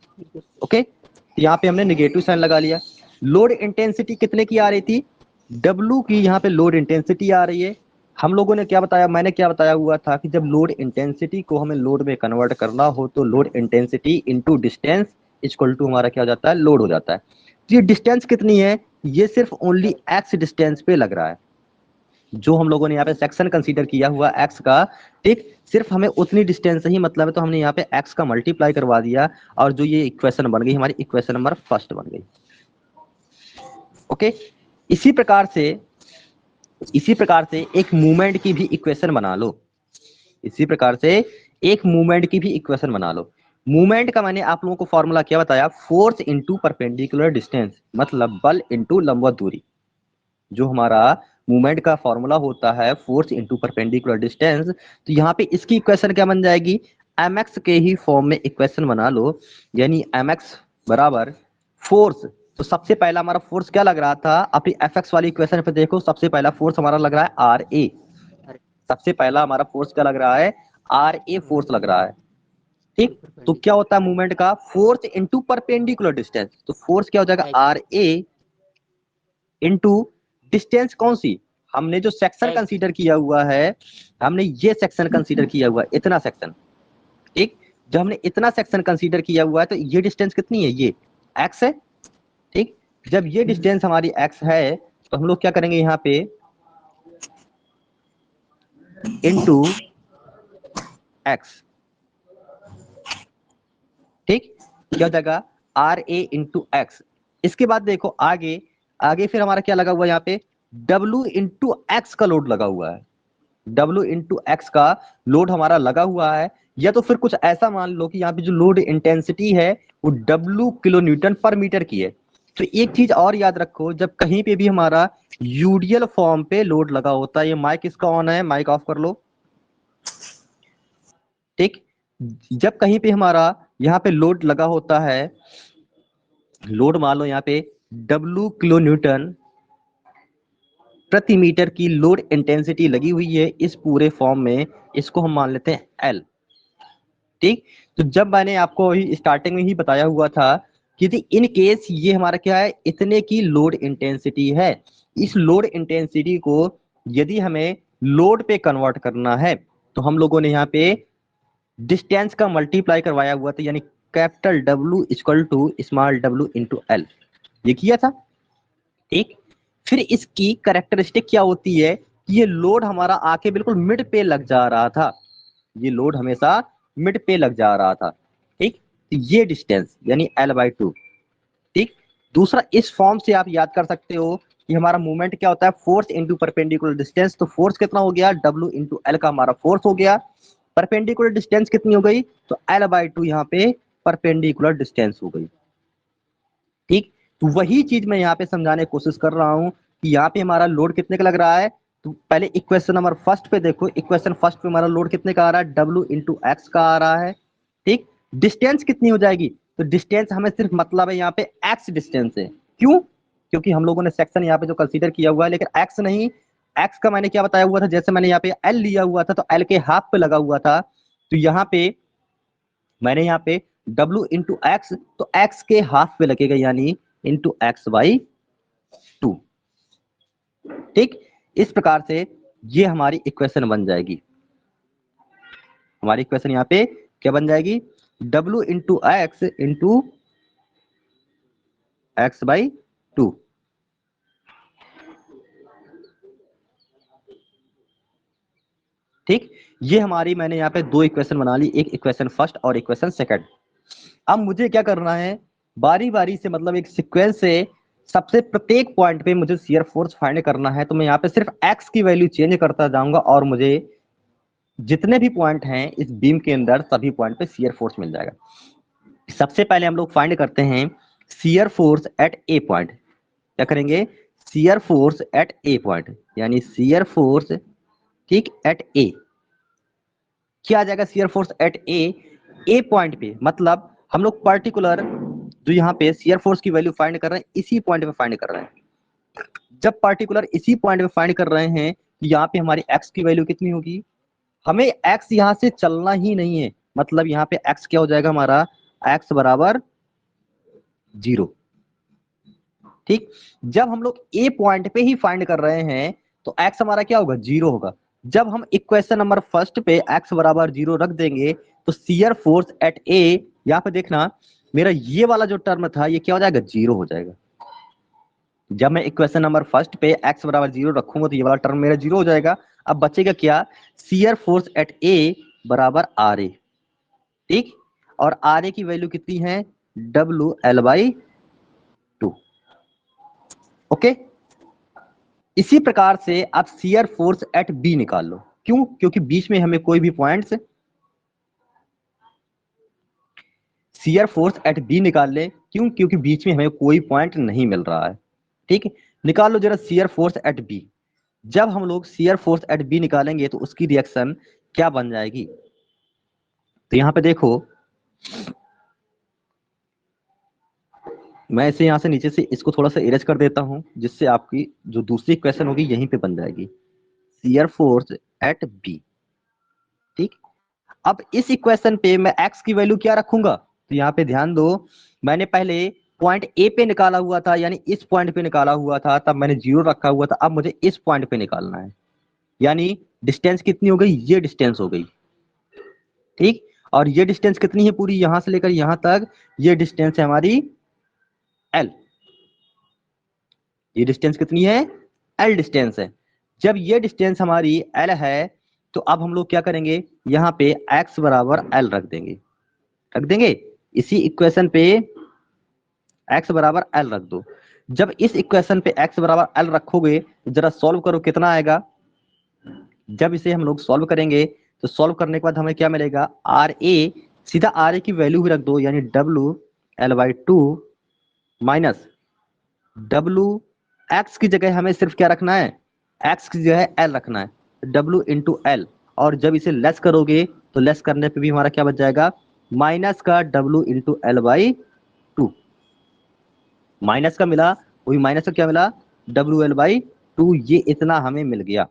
ओके, तो यहाँ पे हमने नेगेटिव साइन लगा लिया। लोड इंटेंसिटी कितने की आ रही थी? W की यहाँ पे लोड इंटेंसिटी आ रही है। हम लोगों ने क्या बताया, मैंने क्या बताया हुआ था कि जब लोड इंटेंसिटी को हमें लोड में कन्वर्ट करना हो तो load intensity into distance equal to हमारा क्या हो जाता है? लोड हो जाता है। तो ये डिस्टेंस कितनी है? ये सिर्फ ओनली x डिस्टेंस पे लग रहा है। जो हम लोगों ने यहाँ पे सेक्शन कंसीडर किया हुआ x का, ठीक, सिर्फ हमें उतनी डिस्टेंस से ही मतलब है, तो हमने यहाँ पे x का मल्टीप्लाई करवा दिया और जो ये इक्वेशन बन गई हमारी, इक्वेशन नंबर फर्स्ट बन गई। ओके, इसी प्रकार से एक मूवमेंट की भी इक्वेशन बना लो। इसी प्रकार से एक मूवमेंट की भी इक्वेशन बना लो। मूवमेंट का मैंने आप लोगों को फॉर्मूला क्या बताया? फोर्स इनटू परपेंडिकुलर डिस्टेंस, मतलब बल इनटू लंबवत दूरी। जो हमारा मूवमेंट का फॉर्मूला होता है फोर्स इनटू परपेंडिकुलर डिस्टेंस, तो यहाँ पे इसकी इक्वेशन क्या बन जाएगी? mx के ही फॉर्म में इक्वेशन बना लो, यानी mx बराबर फोर्स। तो सबसे पहला हमारा फोर्स क्या लग रहा था? अपनी fx वाली इक्वेशन पे देखो, सबसे पहला फोर्स हमारा लग रहा है ra। सबसे पहला हमारा फोर्स क्या लग रहा है? ra फोर्स लग रहा है। ठीक, तो क्या होता है मूवमेंट का? Force into perpendicular distance. तो फोर्स क्या हो जाएगा? ra इनटू डिस्टेंस कौन सी? हमने जो सेक्शन कंसीडर किया हुआ है, हमने ये सेक्शन कंसीडर किया हुआ है, इतना सेक्शन। ठीक, जब हमने इतना सेक्शन कंसीडर किया हुआ है तो ये डिस्टेंस कितनी है? ये x है। ठीक, जब ये डिस्टेंस हमारी x है तो हम लोग क्या करेंगे यहाँ पे? Into x। ठीक, क्या हो जाएगा? RA into x. इसके बाद देखो आगे, फिर हमारा क्या लगा हुआ है यहाँ पे? W इंटू एक्स का लोड लगा हुआ है। W इंटू एक्स का लोड हमारा लगा हुआ है। या तो फिर कुछ ऐसा मान लो कि यहाँ पे जो लोड इंटेंसिटी है वो W किलो न्यूटन पर मीटर की है। तो एक चीज और याद रखो, जब कहीं पे भी हमारा यूडियल फॉर्म पे लोड लगा होता है, ये माइक इसका ऑन है, माइक ऑफ कर लो। ठीक, जब कहीं पे हमारा यहाँ पे लोड लगा होता है, लोड मान लो यहाँ पे W किलो न्यूटन प्रति मीटर की लोड इंटेंसिटी लगी हुई है इस पूरे फॉर्म में, इसको हम मान लेते हैं L। ठीक, तो जब मैंने आपको स्टार्टिंग में ही बताया हुआ था कि इन केस ये हमारा क्या है? इतने की लोड इंटेंसिटी है। इस लोड इंटेंसिटी को यदि हमें लोड पे कन्वर्ट करना है तो हम लोगों ने यहाँ पे डिस्टेंस का मल्टीप्लाई करवाया हुआ था, यानी capital W equal to small w into L, ये किया था। ठीक, फिर इसकी कैरेक्टरिस्टिक क्या होती है कि ये लोड हमारा आके बिल्कुल मिड पे लग जा रहा था। ये लोड हमेशा मिड पे लग जा रहा था। ठीक, तो ये डिस्टेंस यानी L/2। ठीक, दूसरा इस फॉर्म से आप याद कर सकते हो कि हमारा मूवमेंट क्या होता है? Force into perpendicular distance. तो फोर्स कितना हो गया? W इंटू L का हमारा फोर्स हो गया। परपेंडिकुलर डिस्टेंस कितनी हो गई? तो L/2 यहाँ पे परपेंडिकुलर डिस्टेंस हो गई। ठीक, तो वही चीज मैं यहाँ पे समझाने की कोशिश कर रहा हूँ कि यहाँ पे हमारा लोड कितने का लग रहा है। तो पहले इक्वेशन नंबर फर्स्ट पे देखो, इक्वेशन फर्स्ट पे हमारा लोड कितने का आ रहा है? W इंटू एक्स का आ रहा है। ठीक, डिस्टेंस कितनी हो जाएगी? तो डिस्टेंस हमें सिर्फ मतलब है यहाँ पे x डिस्टेंस है। क्यों? क्योंकि हम लोगों ने सेक्शन यहाँ पे जो कंसीडर किया हुआ है, लेकिन x नहीं, x का मैंने क्या बताया हुआ था? जैसे मैंने यहाँ पे L लिया हुआ था तो L के हाफ पे लगा हुआ था, तो यहाँ पे मैंने यहाँ पे W इंटू एक्स, तो x के हाफ पे लगेगा, यानी इंटू x/2। ठीक, इस प्रकार से ये हमारी इक्वेशन बन जाएगी। हमारी इक्वेशन यहाँ पे क्या बन जाएगी? W into x into x/2। ठीक, ये हमारी मैंने यहाँ पे दो इक्वेशन बना ली, एक इक्वेशन फर्स्ट और इक्वेशन सेकंड। अब मुझे क्या करना है? बारी बारी से, मतलब एक सीक्वेंस से सबसे प्रत्येक पॉइंट पे मुझे शियर फोर्स फाइंड करना है। तो मैं यहाँ पे सिर्फ x की वैल्यू चेंज करता जाऊंगा और मुझे जितने भी पॉइंट हैं इस बीम के अंदर सभी पॉइंट पे शियर फोर्स मिल जाएगा। सबसे पहले हम लोग फाइंड करते हैं shear force at A point. क्या करेंगे? Shear force at A point, यानी शियर फोर्स, ठीक, एट ए। क्या आ जाएगा shear force at A point पे? मतलब हम लोग पर्टिकुलर जो यहाँ पे शियर फोर्स की वैल्यू फाइंड कर रहे हैं इसी पॉइंट पे फाइंड कर रहे हैं। जब पर्टिकुलर इसी पॉइंट पे फाइंड कर रहे हैं, यहाँ पे हमारी एक्स की वैल्यू कितनी होगी? हमें x यहां से चलना ही नहीं है, मतलब यहाँ पे x क्या हो जाएगा हमारा, x बराबर 0। ठीक, जब हम लोग ए पॉइंट पे ही फाइंड कर रहे हैं तो x हमारा क्या होगा, 0 होगा। जब हम इक्वेशन नंबर फर्स्ट पे x बराबर 0 रख देंगे तो शियर फोर्स एट ए, यहाँ पे देखना मेरा ये वाला जो टर्म था ये क्या हो जाएगा, 0 हो जाएगा। जब मैं इक्वेशन नंबर फर्स्ट पे x बराबर 0 रखूंगा तो ये वाला टर्म मेरा 0 हो जाएगा। अब बचेगा क्या, शियर फोर्स एट ए बराबर आर ए। ठीक, और आर ए की वैल्यू कितनी है, WL/2। ओके, इसी प्रकार से आप शियर फोर्स एट बी निकाल लो। क्यों, क्योंकि बीच में हमें कोई भी points, shear force at B निकाल ले, क्यों, क्योंकि बीच में हमें कोई पॉइंट नहीं मिल रहा है। ठीक, निकाल लो जरा शियर फोर्स एट बी। जब हम लोग शियर फोर्स एट बी निकालेंगे तो उसकी रिएक्शन क्या बन जाएगी, तो यहां पे देखो मैं इसे यहां से नीचे से इसको थोड़ा सा इरेज कर देता हूं, जिससे आपकी जो दूसरी इक्वेशन होगी यहीं पे बन जाएगी, शियर फोर्स एट बी। ठीक, अब इस इक्वेशन पे मैं x की वैल्यू क्या रखूंगा, तो यहाँ पे ध्यान दो, मैंने पहले पॉइंट ए पे निकाला हुआ था, यानी इस पॉइंट पे निकाला हुआ था, तब मैंने 0 रखा हुआ था। अब मुझे इस पॉइंट पे निकालना है, यानी डिस्टेंस कितनी हो गई, ये डिस्टेंस हो गई। ठीक, और ये डिस्टेंस कितनी है पूरी, यहां से लेकर यहां तक, ये डिस्टेंस है हमारी L। ये डिस्टेंस कितनी है, L डिस्टेंस है। जब ये डिस्टेंस हमारी L है तो अब हम लोग क्या करेंगे, यहाँ पे x बराबर L रख देंगे, रख देंगे इसी इक्वेशन पे x बराबर L रख दो। जब इस इक्वेशन पे x बराबर L रखोगे तो जरा सॉल्व करो कितना आएगा। जब इसे हम लोग सॉल्व करेंगे तो सॉल्व करने के बाद हमें क्या मिलेगा, आर ए, सीधा आर ए की वैल्यू भी रख दो, यानी WL/2 माइनस W, x की जगह हमें सिर्फ क्या रखना है, x की जगह L रखना है, W/L। और जब इसे लेस करोगे तो लेस करने पे भी हमारा क्या बच जाएगा, माइनस का W/L/2। माइनस का मिला, वही माइनस का क्या मिला, WL/2। ये इतना हमें मिल गया।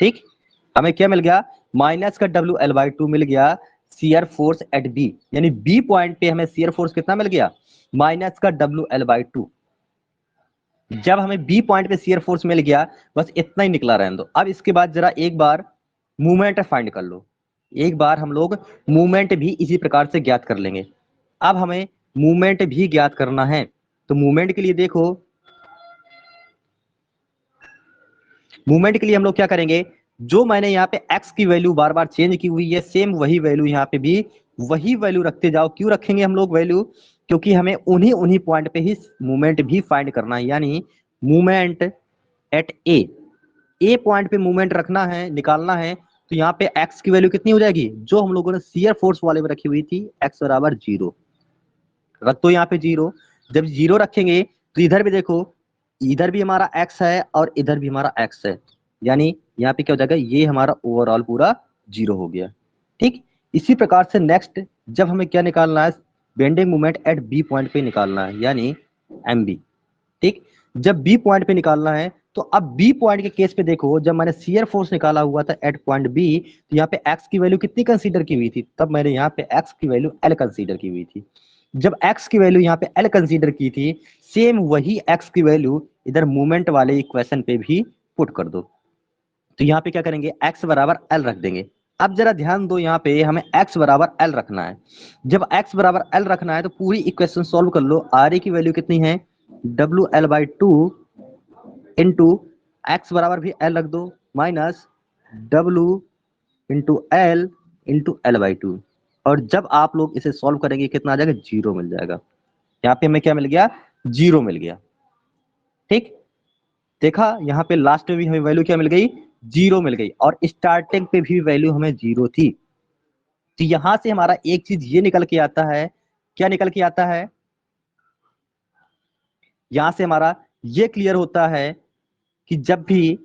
ठीक, हमें क्या मिल गया, माइनस का WL/2 मिल गया शियर फोर्स एट बी, यानी बी पॉइंट पे हमें शियर फोर्स कितना मिल गया, माइनस का WL/2। जब हमें बी पॉइंट पे शियर फोर्स मिल गया, बस इतना ही निकला रहने दो। अब इसके बाद जरा एक बार मूवमेंट फाइंड कर लो, एक बार हम लोग मूवमेंट भी इसी प्रकार से ज्ञात कर लेंगे। अब हमें मूवमेंट भी ज्ञात करना है, तो मूवमेंट के लिए देखो, मूवमेंट के लिए हम लोग क्या करेंगे, जो मैंने यहाँ पे x की वैल्यू बार बार चेंज की हुई है, सेम वही वैल्यू यहाँ पे भी वही वैल्यू रखते जाओ। क्यों रखेंगे हम लोग वैल्यू, क्योंकि हमें उन्हीं उन्हीं पॉइंट पे ही मूवमेंट भी फाइंड करना है, यानी मूवमेंट एट ए पॉइंट पे मूवमेंट रखना है, निकालना है। तो यहाँ पे x की वैल्यू कितनी हो जाएगी, जो हम लोगों ने शियर फोर्स वाले में रखी हुई थी, x बराबर 0 रख दो यहाँ पे 0। जब 0 रखेंगे तो इधर भी देखो, इधर भी हमारा x है और इधर भी हमारा x है, यानी यहाँ पे क्या हो जाएगा, ये हमारा ओवरऑल पूरा 0 हो गया। ठीक, इसी प्रकार से नेक्स्ट जब हमें क्या निकालना है, bending moment at B point पे निकालना है, यानी MB। ठीक, जब बी पॉइंट पे निकालना है तो अब बी पॉइंट के केस पे देखो, जब मैंने शियर फोर्स निकाला हुआ था एट पॉइंट बी, तो यहाँ पे x की वैल्यू कितनी कंसीडर की हुई थी, तब मैंने यहाँ पे x की वैल्यू L कंसीडर की हुई थी। जब x की वैल्यू यहाँ पे L कंसीडर की थी, सेम वही x की वैल्यू इधर मूवमेंट वाले इक्वेशन पे भी पुट कर दो। तो यहाँ पे क्या करेंगे, x बराबर L रख देंगे। अब जरा ध्यान दो, यहाँ पे हमें x बराबर L रखना है। जब x बराबर L रखना है तो पूरी इक्वेशन सॉल्व कर लो। आर ए की वैल्यू कितनी है, WL/2 इंटू एक्स बराबर भी L रख दो, माइनस W/L इंटू L/2। और जब आप लोग इसे सॉल्व करेंगे कितना आ जाएगा, 0 मिल जाएगा। यहाँ पे हमें क्या मिल गया, 0 मिल गया। ठीक, देखा यहाँ पे लास्ट में भी हमें वैल्यू क्या मिल गई, 0 मिल गई, और स्टार्टिंग पे भी वैल्यू हमें 0 थी। तो यहां से हमारा एक चीज ये निकल के आता है, क्या निकल के आता है, यहां से हमारा ये क्लियर होता है कि जब भी,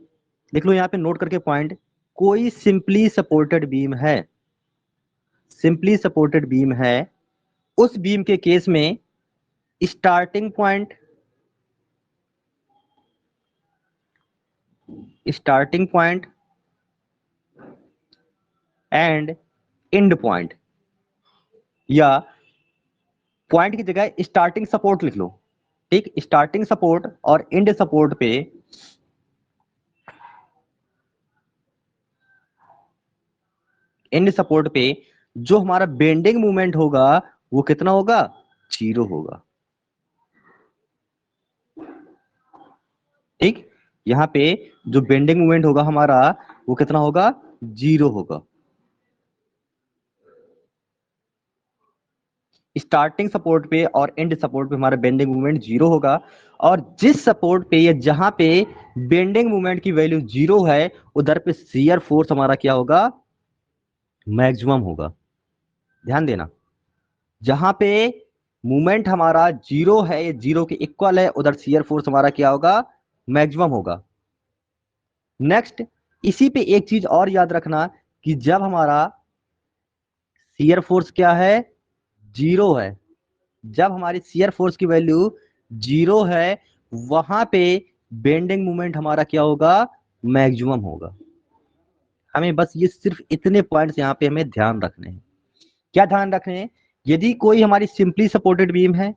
देख लो यहाँ पे नोट करके पॉइंट, कोई सिंपली सपोर्टेड बीम है, सिंपली सपोर्टेड बीम है, उस बीम के केस में starting point starting point and and point, या पॉइंट की जगह स्टार्टिंग सपोर्ट लिख लो। ठीक, स्टार्टिंग सपोर्ट और एंड सपोर्ट पे जो हमारा बेंडिंग मूवमेंट होगा वो कितना होगा, 0 होगा। ठीक, यहाँ पे जो बेंडिंग मूवमेंट होगा हमारा वो कितना होगा, 0 होगा। स्टार्टिंग सपोर्ट पे और एंड सपोर्ट पे हमारा बेंडिंग मूवमेंट 0 होगा, और जिस सपोर्ट पे या जहां पे बेंडिंग मूवमेंट की वैल्यू 0 है उधर पे शियर फोर्स हमारा क्या होगा, मैक्सिमम होगा। ध्यान देना, जहां पे मूवमेंट हमारा 0 है, 0 के इक्वल है, उधर शियर फोर्स हमारा क्या होगा, मैक्सिमम होगा। नेक्स्ट, इसी पे एक चीज और याद रखना कि जब हमारा शियर फोर्स क्या है, 0 है, जब हमारी शियर फोर्स की वैल्यू 0 है वहां पे बेंडिंग मोमेंट हमारा क्या होगा, मैक्सिमम होगा। हमें बस ये सिर्फ इतने पॉइंट्स यहाँ पे हमें ध्यान रखने हैं। क्या ध्यान रखने हैं, यदि कोई हमारी सिंपली सपोर्टेड बीम है,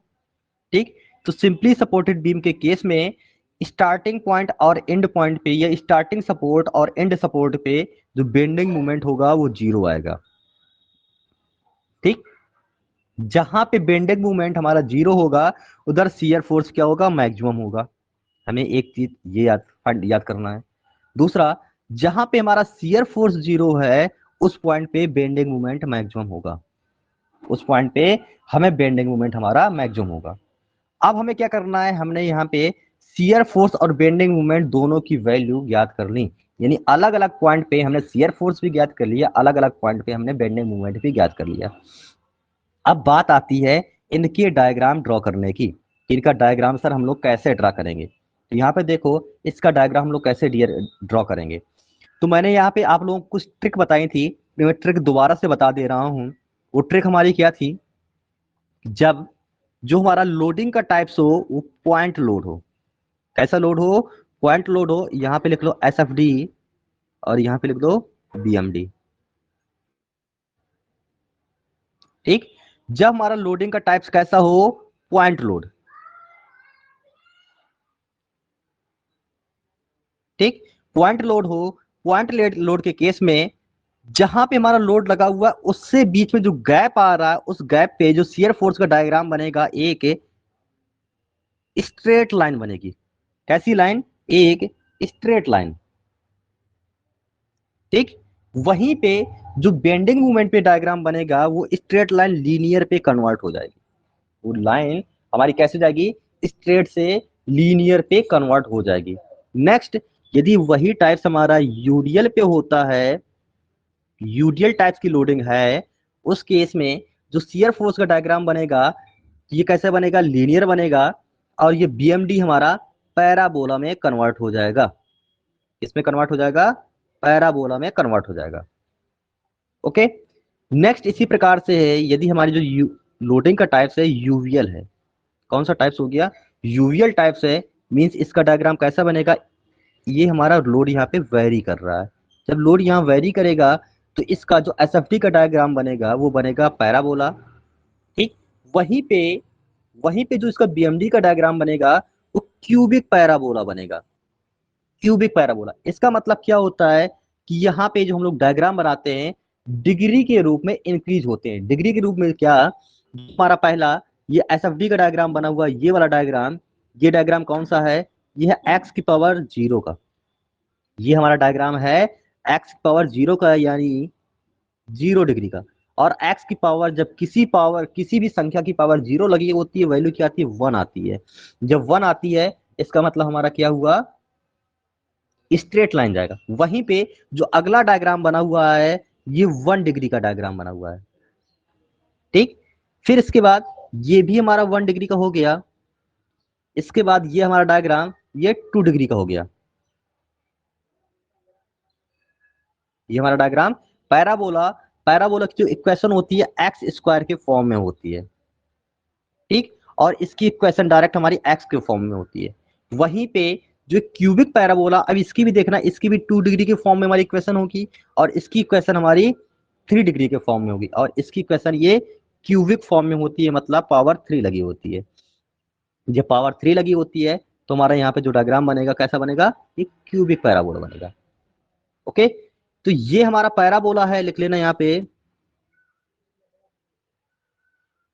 ठीक, तो सिंपली सपोर्टेड बीम के केस में स्टार्टिंग पॉइंट और एंड पॉइंट पे या स्टार्टिंग सपोर्ट और एंड सपोर्ट पे जो बेंडिंग मोमेंट होगा वो 0 आएगा। ठीक, जहां पे बेंडिंग मूवमेंट हमारा 0 होगा उधर शियर फोर्स क्या होगा, मैक्सिमम होगा। हमें एक चीज ये याद करना है। दूसरा, जहां पे हमारा शियर फोर्स 0 है उस पॉइंट पे बेंडिंग मूवमेंट मैक्सिमम होगा, उस पॉइंट पे हमें बेंडिंग मूवमेंट हमारा मैक्सिमम होगा। अब हमें क्या करना है, हमने यहाँ पे शियर फोर्स और बेंडिंग मूवमेंट दोनों की वैल्यू ज्ञात कर ली, यानी अलग अलग पॉइंट पे हमने शियर फोर्स भी ज्ञात कर लिया, अलग अलग पॉइंट पे हमने बेंडिंग मूवमेंट भी ज्ञात कर लिया। अब बात आती है इनके डायग्राम ड्रॉ करने की, इनका डायग्राम सर हम लोग कैसे ड्रॉ करेंगे। तो यहाँ पे देखो इसका डायग्राम हम लोग कैसे ड्रॉ करेंगे। तो मैंने यहाँ पे आप लोगों को कुछ ट्रिक बताई थी, मैं ट्रिक दोबारा से बता दे रहा हूँ। वो ट्रिक हमारी क्या थी, जब जो हमारा लोडिंग का टाइप्स हो वो पॉइंट लोड हो। कैसा लोड हो, पॉइंट लोड हो। यहाँ पे लिख लो SFD और यहाँ पे लिख दो BMD। ठीक, जब हमारा लोडिंग का टाइप्स कैसा हो, पॉइंट लोड। ठीक, पॉइंट लोड हो, पॉइंट लोड के केस में जहां पे हमारा लोड लगा हुआ है उससे बीच में जो गैप आ रहा है उस गैप पे जो शियर फोर्स का डायग्राम बनेगा, एक स्ट्रेट लाइन बनेगी। कैसी लाइन, एक स्ट्रेट लाइन। ठीक, वहीं पे जो बेंडिंग मूवमेंट पे डायग्राम बनेगा वो स्ट्रेट लाइन लीनियर पे कन्वर्ट हो जाएगी। वो लाइन हमारी कैसे जाएगी, स्ट्रेट से लीनियर पे कन्वर्ट हो जाएगी। नेक्स्ट, यदि वही टाइप्स हमारा यूडियल पे होता है, यूडियल टाइप्स की लोडिंग है, उस केस में जो शियर फोर्स का डायग्राम बनेगा ये कैसे बनेगा, लीनियर बनेगा, और ये BMD हमारा पैराबोला में कन्वर्ट हो जाएगा। इसमें कन्वर्ट हो जाएगा, पैराबोला में कन्वर्ट हो जाएगा। ओके, नेक्स्ट इसी प्रकार से है, यदि हमारी जो लोडिंग का टाइप्स है यूवीएल है, कौन सा टाइप्स हो गया, यूवीएल टाइप्स है, मींस इसका डायग्राम कैसा बनेगा, ये हमारा लोड यहाँ पे वेरी कर रहा है। जब लोड यहाँ वेरी करेगा तो इसका जो SFD का डायग्राम बनेगा वो बनेगा पैराबोला। ठीक, वहीं पे जो इसका BMD का डायग्राम बनेगा वो क्यूबिक पैराबोला बनेगा। क्यूबिक पैराबोला, इसका मतलब क्या होता है कि यहाँ पे जो हम लोग डायग्राम बनाते हैं डिग्री के रूप में इंक्रीज होते हैं। डिग्री के रूप में क्या, हमारा पहला ये SFD का डायग्राम बना हुआ, ये वाला डायग्राम, ये डायग्राम कौन सा है, ये है x की पावर 0 का। ये हमारा डायग्राम है x की पावर 0 का, यानी 0 डिग्री का। और x की पावर जब किसी भी संख्या की पावर 0 लगी होती है, वैल्यू क्या आती है, 1 आती है। जब 1 आती है इसका मतलब हमारा क्या हुआ, स्ट्रेट लाइन जाएगा। वहीं पे जो अगला डायग्राम बना हुआ है ये 1 डिग्री का डायग्राम बना हुआ है। ठीक, फिर इसके बाद ये भी हमारा 1 डिग्री का हो गया। इसके बाद ये हमारा डायग्राम ये 2 डिग्री का हो गया। ये हमारा डायग्राम पैराबोला, पैराबोला की जो इक्वेशन होती है एक्स स्क्वायर के फॉर्म में होती है। ठीक, और इसकी इक्वेशन डायरेक्ट हमारी एक्स के फॉर्म में होती है। वहीं पे जो क्यूबिक पैराबोला, अब इसकी भी देखना, इसकी भी 2 डिग्री के फॉर्म में हमारी इक्वेशन होगी और इसकी इक्वेशन हमारी 3 डिग्री के फॉर्म में होगी और इसकी इक्वेशन ये क्यूबिक फॉर्म में होती है, मतलब पावर 3 लगी होती है। जब पावर 3 लगी होती है तो हमारा यहाँ पे जो डायग्राम बनेगा कैसा बनेगा, ये क्यूबिक पैराबोला बनेगा। ओके, तो ये हमारा पैराबोला है, लिख लेना यहाँ पे,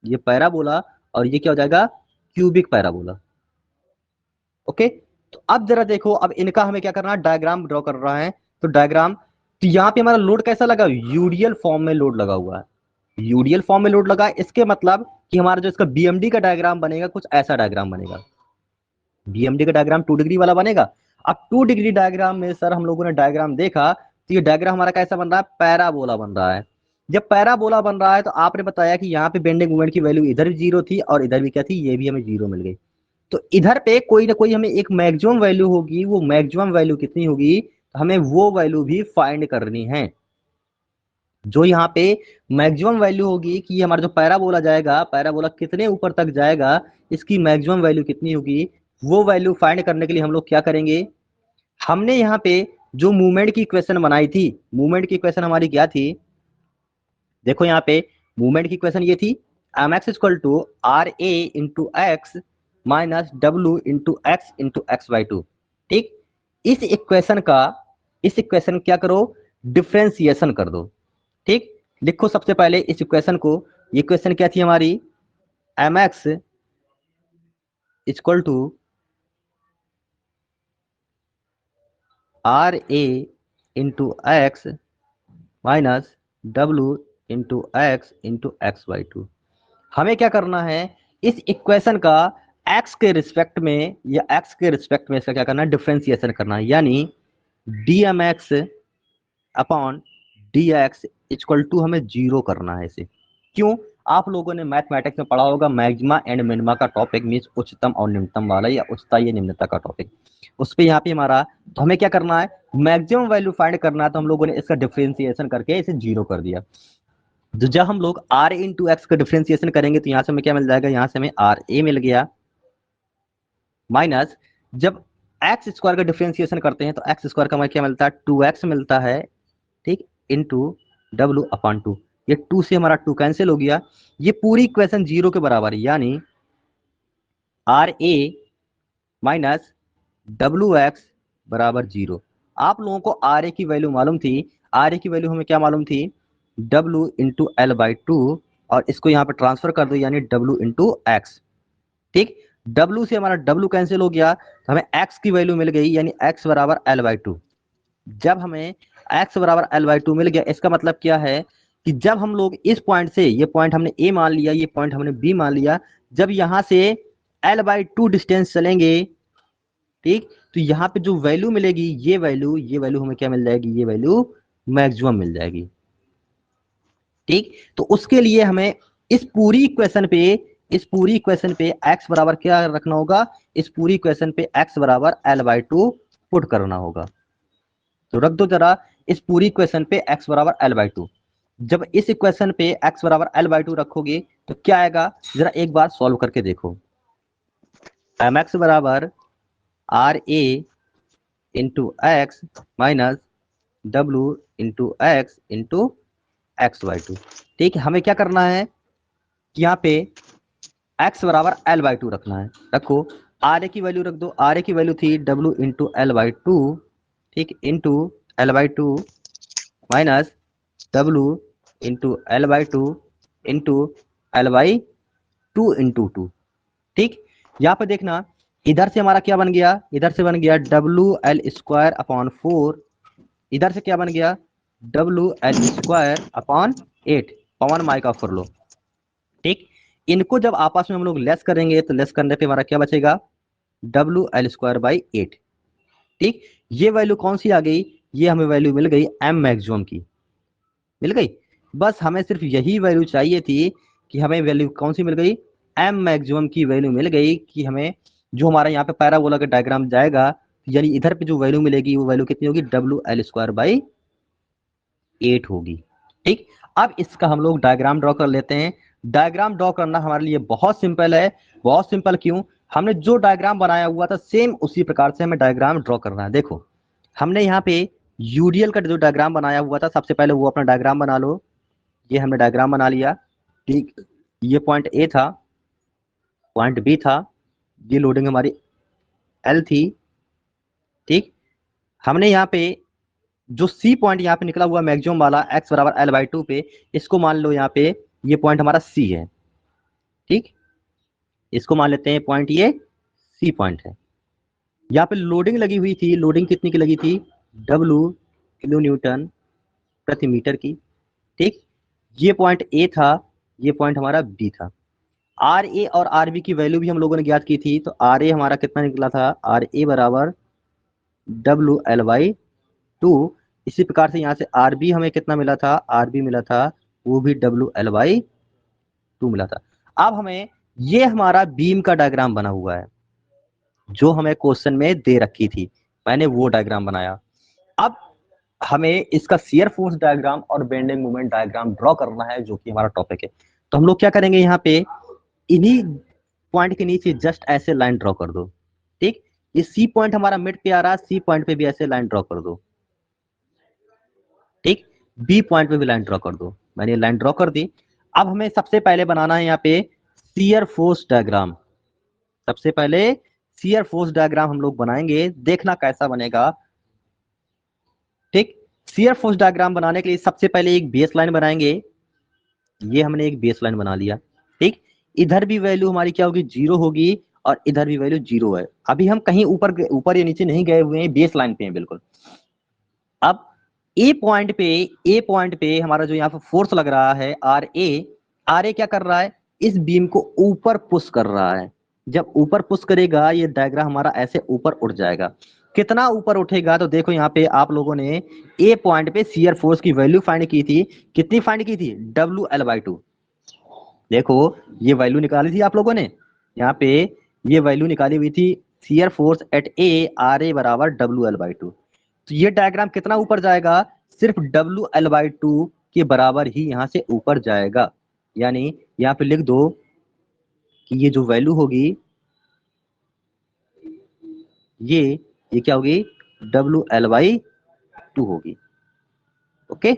ये पैराबोला और ये क्या हो जाएगा, क्यूबिक पैराबोला। ओके, तो अब जरा देखो, अब इनका हमें क्या करना है, डायग्राम ड्रॉ कर रहा है। तो डायग्राम, तो यहाँ पे हमारा लोड कैसा लगा, यूडियल फॉर्म में लोड लगा हुआ है, यूडियल फॉर्म में लोड लगा। इसके मतलब कि हमारा जो इसका बीएमडी का डायग्राम बनेगा कुछ ऐसा डायग्राम बनेगा। बीएमडी का डायग्राम 2 डिग्री वाला बनेगा। अब 2 डिग्री डायग्राम में सर हम लोगों ने डायग्राम देखा तो ये डायग्राम हमारा कैसा बन रहा है, पैराबोला बन रहा है। जब पैराबोला बन रहा है तो आपने बताया कि यहाँ पे बेंडिंग मोमेंट की वैल्यू इधर भी 0 थी और इधर भी क्या थी, ये भी हमें 0 मिल गई। तो इधर पे कोई ना कोई हमें एक मैक्सिमम वैल्यू होगी, वो मैक्सिमम वैल्यू कितनी होगी, तो हमें वो वैल्यू भी फाइंड करनी है। जो यहाँ पे मैक्सिमम वैल्यू होगी कि हमारा जो पैराबोला जाएगा, पैराबोला कितने ऊपर तक जाएगा, इसकी मैक्सिमम वैल्यू कितनी होगी, वो वैल्यू फाइंड करने के लिए हम लोग क्या करेंगे, हमने यहाँ पे जो मूवमेंट की इक्वेशन बनाई थी, मूवमेंट की इक्वेशन हमारी क्या थी, देखो यहाँ पे मूवमेंट की इक्वेशन ये थी, mx equal to R A into X minus W into X by two. ठीक, इस इक्वेशन क्या करो, डिफ्रेंसिएशन कर दो। ठीक, लिखो सबसे पहले इस इक्वेशन को, ये इक्वेशन क्या थी हमारी, mx equal to R A into X minus W into X by two. हमें क्या करना है, इस इक्वेशन का x के रिस्पेक्ट में या x के रिस्पेक्ट में इसका क्या करना है, डिफरेंशिएशन करना है, यानी dmx upon dx equal to हमें 0 करना है इसे। क्यों, आप लोगों ने मैथमेटिक्स में पढ़ा होगा मैक्सिमा एंड मिनिमा का टॉपिक, मीन्स उच्चतम और निम्नतम वाला, या उच्चता या निम्नता का टॉपिक, उस पे यहाँ पे हमारा, तो हमें क्या करना है, मैक्सिमम वैल्यू फाइंड करना है, तो हम लोगों ने इसका डिफरेंशिएशन करके इसे 0 कर दिया। तो जब हम लोग r इंटू एक्स का डिफरेंशिएशन करेंगे तो यहाँ से हमें क्या मिल जाएगा, यहाँ से हमें आर ए मिल गया, माइनस जब एक्स स्क्वायर का डिफरेंशिएशन करते हैं तो एक्स स्क्वायर का हमें क्या मिलता है, 2x मिलता है, ठीक, इंटू डब्ल्यू अपॉन 2। ये 2 से हमारा 2 कैंसिल हो गया, ये पूरी इक्वेशन 0 के बराबर है, यानी R A minus W X बराबर 0। आप लोगों को आर ए की वैल्यू मालूम थी, आर ए की वैल्यू हमें क्या मालूम थी, W into L by to, और इसको यहाँ पे ट्रांसफर कर दो, यानी डब्ल्यू इंटू एक्स। ठीक, डब्ल्यू से हमारा डब्ल्यू कैंसिल हो गया, तो हमें एक्स की वैल्यू मिल गई, यानी एक्स बराबर एल बाई टू। जब हमें x बराबर एल बाई टू मिल गया, इसका मतलब क्या है कि जब हम लोग इस पॉइंट से, ये पॉइंट हमने a मान लिया, ये पॉइंट हमने b मान लिया, जब यहां से एल बाई टू डिस्टेंस चलेंगे, ठीक, तो यहाँ पे जो वैल्यू मिलेगी, ये वैल्यू हमें क्या मिल जाएगी, ये वैल्यू मैक्सिमम मिल जाएगी। ठीक, तो उसके लिए हमें इस पूरी इक्वेशन पे x बराबर क्या रखना होगा, इस पूरी इक्वेशन पे x बराबर एल बाई टू पुट करना होगा। तो रख दो जरा इस पूरी इक्वेशन पे x बराबर एल बाई टू। जब इस इक्वेशन पे x बराबर एल बाई टू रखोगे तो क्या आएगा, जरा एक बार सॉल्व करके देखो। mx बराबर R A into X minus W into X by two. ठीक है, हमें क्या करना है कि यहाँ पे x बराबर एल बाई टू रखना है। रखो, आर ए की वैल्यू रख दो, आर ए की वैल्यू थी W into L by two, ठीक, into L by two minus W into L by two into L by two into two. ठीक, यहाँ पे देखना, इधर से हमारा क्या बन गया, इधर से बन गया डब्ल्यू एल स्क्वायर अपॉन 4, इधर से क्या बन गया, W L square upon 8 Pawan mica for low. ठीक, इनको जब आपस में हम लोग लेस करेंगे तो लेस करने पे हमारा क्या बचेगा, डब्ल्यू एल स्क्वायर बाई 8। ठीक, ये वैल्यू कौन सी आ गई, ये हमें वैल्यू मिल गई एम मैक्सिमम की, मिल गई। बस हमें सिर्फ यही वैल्यू चाहिए थी कि हमें वैल्यू कौन सी मिल गई, एम मैक्सिमम की वैल्यू मिल गई, कि हमें जो हमारा यहाँ पे पैराबोला का डायग्राम जाएगा, यानी इधर पे जो वैल्यू मिलेगी वो वैल्यू कितनी होगी, डब्ल्यू एल स्क्वायर बाई 8 होगी। ठीक, अब इसका हम लोग डायग्राम ड्रॉ कर लेते हैं। डायग्राम ड्रॉ करना हमारे लिए बहुत सिंपल है। बहुत सिंपल क्यों, हमने जो डायग्राम बनाया हुआ था सेम उसी प्रकार से हमें डायग्राम ड्रॉ करना है। देखो हमने यहाँ पे यूडीएल का जो डायग्राम बनाया हुआ था, सबसे पहले वो अपना डायग्राम बना लो। ये हमने डायग्राम बना लिया, ठीक। ये पॉइंट ए था, पॉइंट बी था, ये लोडिंग हमारी एल थी, ठीक। हमने यहाँ पे जो सी पॉइंट यहाँ पे निकला हुआ मैक्सिमम वाला x बराबर एल बाई टू पे, इसको मान लो यहाँ पे ये पॉइंट हमारा सी है, ठीक। इसको मान लेते हैं पॉइंट ये सी पॉइंट है। यहाँ पे लोडिंग लगी हुई थी, लोडिंग कितनी की लगी थी, W किलो न्यूटन प्रति मीटर की, ठीक। ये पॉइंट ए था, ये पॉइंट हमारा बी था। आर ए और आर बी की वैल्यू भी हम लोगों ने ज्ञात की थी, तो आर ए हमारा कितना निकला था, आर ए बराबर डब्ल्यू एल बाई टू। इसी प्रकार से यहाँ से आर बी हमें कितना मिला था, आर बी मिला था वो भी डब्ल्यू एल बाई टू मिला था। अब हमें ये हमारा बीम का डायग्राम बना हुआ है जो हमें क्वेश्चन में दे रखी थी, मैंने वो डायग्राम बनाया। अब हमें इसका शियर फोर्स डायग्राम और बेंडिंग मोमेंट डायग्राम ड्रॉ करना है, जो कि हमारा टॉपिक है। तो हम लोग क्या करेंगे, यहाँ पे इन्हीं पॉइंट के नीचे जस्ट ऐसे लाइन ड्रॉ कर दो, ठीक। ये सी पॉइंट हमारा मिड पे आ रहा है, सी पॉइंट पे भी ऐसे लाइन ड्रॉ कर दो, ठीक। बी पॉइंट पे भी लाइन ड्रॉ कर दो, मैंने लाइन ड्रॉ कर दी। अब हमें सबसे पहले बनाना है यहाँ पे शियर फोर्स डायग्राम। सबसे पहले शियर फोर्स डायग्राम हम लोग बनाएंगे, देखना कैसा बनेगा, ठीक। शियर फोर्स डायग्राम बनाने के लिए सबसे पहले एक बेस लाइन बनाएंगे। ये हमने एक बेस लाइन बना लिया, ठीक। इधर भी वैल्यू हमारी क्या होगी, जीरो होगी, और इधर भी वैल्यू जीरो है। अभी हम कहीं ऊपर ऊपर या नीचे नहीं गए हुए हैं, बेस लाइन पे हैं बिल्कुल। अब ए पॉइंट पे हमारा जो यहाँ पे फोर्स लग रहा है आर ए क्या कर रहा है, इस बीम को ऊपर पुश कर रहा है। जब ऊपर पुश करेगा ये डायग्राम हमारा ऐसे ऊपर उठ जाएगा। कितना ऊपर उठेगा, तो देखो यहाँ पे आप लोगों ने ए पॉइंट पे शियर फोर्स की वैल्यू फाइंड की थी, कितनी फाइंड की थी, डब्ल्यू एल बाई टू। देखो ये वैल्यू निकाली थी आप लोगों ने, यहाँ पे ये वैल्यू निकाली हुई थी, shear force at A R A बराबर डब्ल्यू एल बाई टू। तो ये डायग्राम कितना ऊपर जाएगा, सिर्फ डब्ल्यू एल बाई टू के बराबर ही यहाँ से ऊपर जाएगा। यानी यहाँ पे लिख दो कि ये जो वैल्यू होगी ये क्या होगी, डब्ल्यू एल बाई टू होगी, ओके।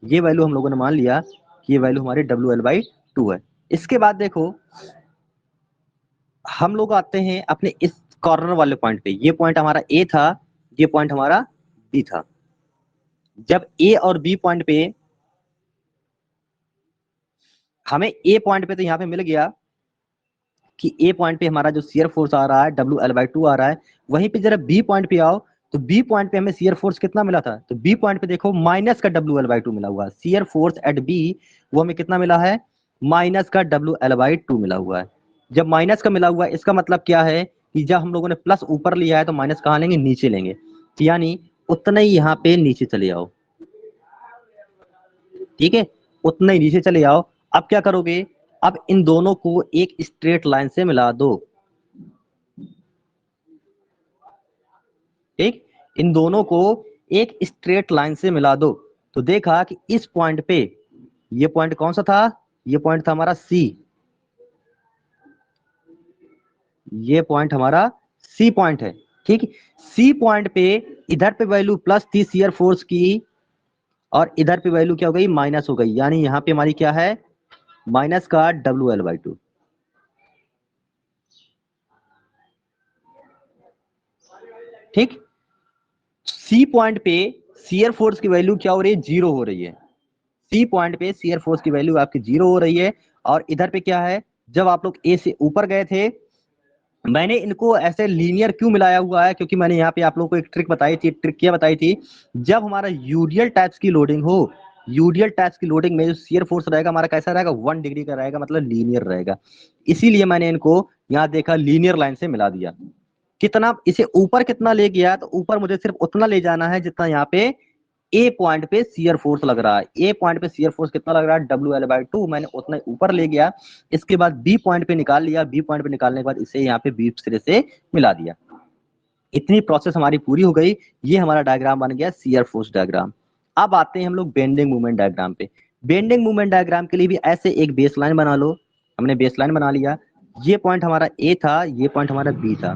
ये वैल्यू हम लोगों ने मान लिया कि ये वैल्यू हमारी डब्ल्यू एल बाई टू है। इसके बाद देखो हम लोग आते हैं अपने इस कॉर्नर वाले पॉइंट पे। ये पॉइंट हमारा ए था, ये पॉइंट हमारा बी था। जब ए और बी पॉइंट पे हमें ए पॉइंट पे तो यहाँ पे मिल गया कि ए पॉइंट पे हमारा जो शियर फोर्स आ रहा है डब्ल्यू एल बाई टू आ रहा है। वहीं पे जरा बी पॉइंट पे आओ, तो बी पॉइंट पे हमें शियर फोर्स कितना मिला था, तो बी पॉइंट पे देखो माइनस का डब्ल्यू एल बाई टू मिला हुआ है। शियर फोर्स एट बी वो हमें कितना मिला है, माइनस का डब्ल्यू एल बाई टू मिला हुआ है। जब माइनस का मिला हुआ है इसका मतलब क्या है कि जब हम लोगों ने प्लस ऊपर लिया है तो माइनस कहाँ लेंगे, नीचे लेंगे। यानी उतना ही यहाँ पे नीचे चले आओ, ठीक है, उतना ही नीचे चले आओ। अब क्या करोगे, अब इन दोनों को एक स्ट्रेट लाइन से मिला दो, ठीक। इन दोनों को एक स्ट्रेट लाइन से मिला दो। तो देखा कि इस पॉइंट पे, ये पॉइंट कौन सा था, ये पॉइंट था हमारा सी, ये पॉइंट हमारा सी पॉइंट है, ठीक। सी पॉइंट पे इधर पे वैल्यू प्लस थी शियर फोर्स की, और इधर पे वैल्यू क्या हो गई, माइनस हो गई। यानी यहाँ पे हमारी क्या है, माइनस का डब्ल्यू एल बाई टू, ठीक। सी पॉइंट पे शियर फोर्स की वैल्यू क्या हो रही है, जीरो हो रही है। सी पॉइंट पे शियर फोर्स की वैल्यू आपकी जीरो हो रही है। और इधर पे क्या है, जब आप लोग ए से ऊपर गए थे, मैंने इनको ऐसे लीनियर क्यों मिलाया हुआ है, क्योंकि मैंने यहाँ पे आप लोग को एक ट्रिक बताई थी। ट्रिक क्या बताई थी, जब हमारा यूडियल टाइप्स की लोडिंग हो, यूडियल टाइप्स की लोडिंग में जो शियर फोर्स रहेगा हमारा कैसा रहेगा, 1 डिग्री का रहेगा, मतलब लीनियर रहेगा। इसीलिए मैंने इनको यहाँ देखा लीनियर लाइन से मिला दिया। कितना इसे ऊपर कितना ले गया, तो ऊपर मुझे सिर्फ उतना ले जाना है जितना यहाँ पे ए पॉइंट पे शियर फोर्स लग रहा है। ए पॉइंट पे शियर फोर्स कितना लग रहा है, डब्ल्यू एल बाई टू, मैंने उतना ऊपर ले गया। इसके बाद बी पॉइंट पे निकाल लिया, बी पॉइंट पे निकालने के बाद इसे यहाँ पे बी सिरे से मिला दिया। इतनी प्रोसेस हमारी पूरी हो गई। ये हमारा डायग्राम बन गया शियर फोर्स डायग्राम। अब आते हैं हम लोग बेंडिंग मूवमेंट डायग्राम पे। बेंडिंग मूवमेंट डायग्राम के लिए भी ऐसे एक बेस लाइन बना लो। हमने बेस लाइन बना लिया, ये पॉइंट हमारा ए था, ये पॉइंट हमारा बी था।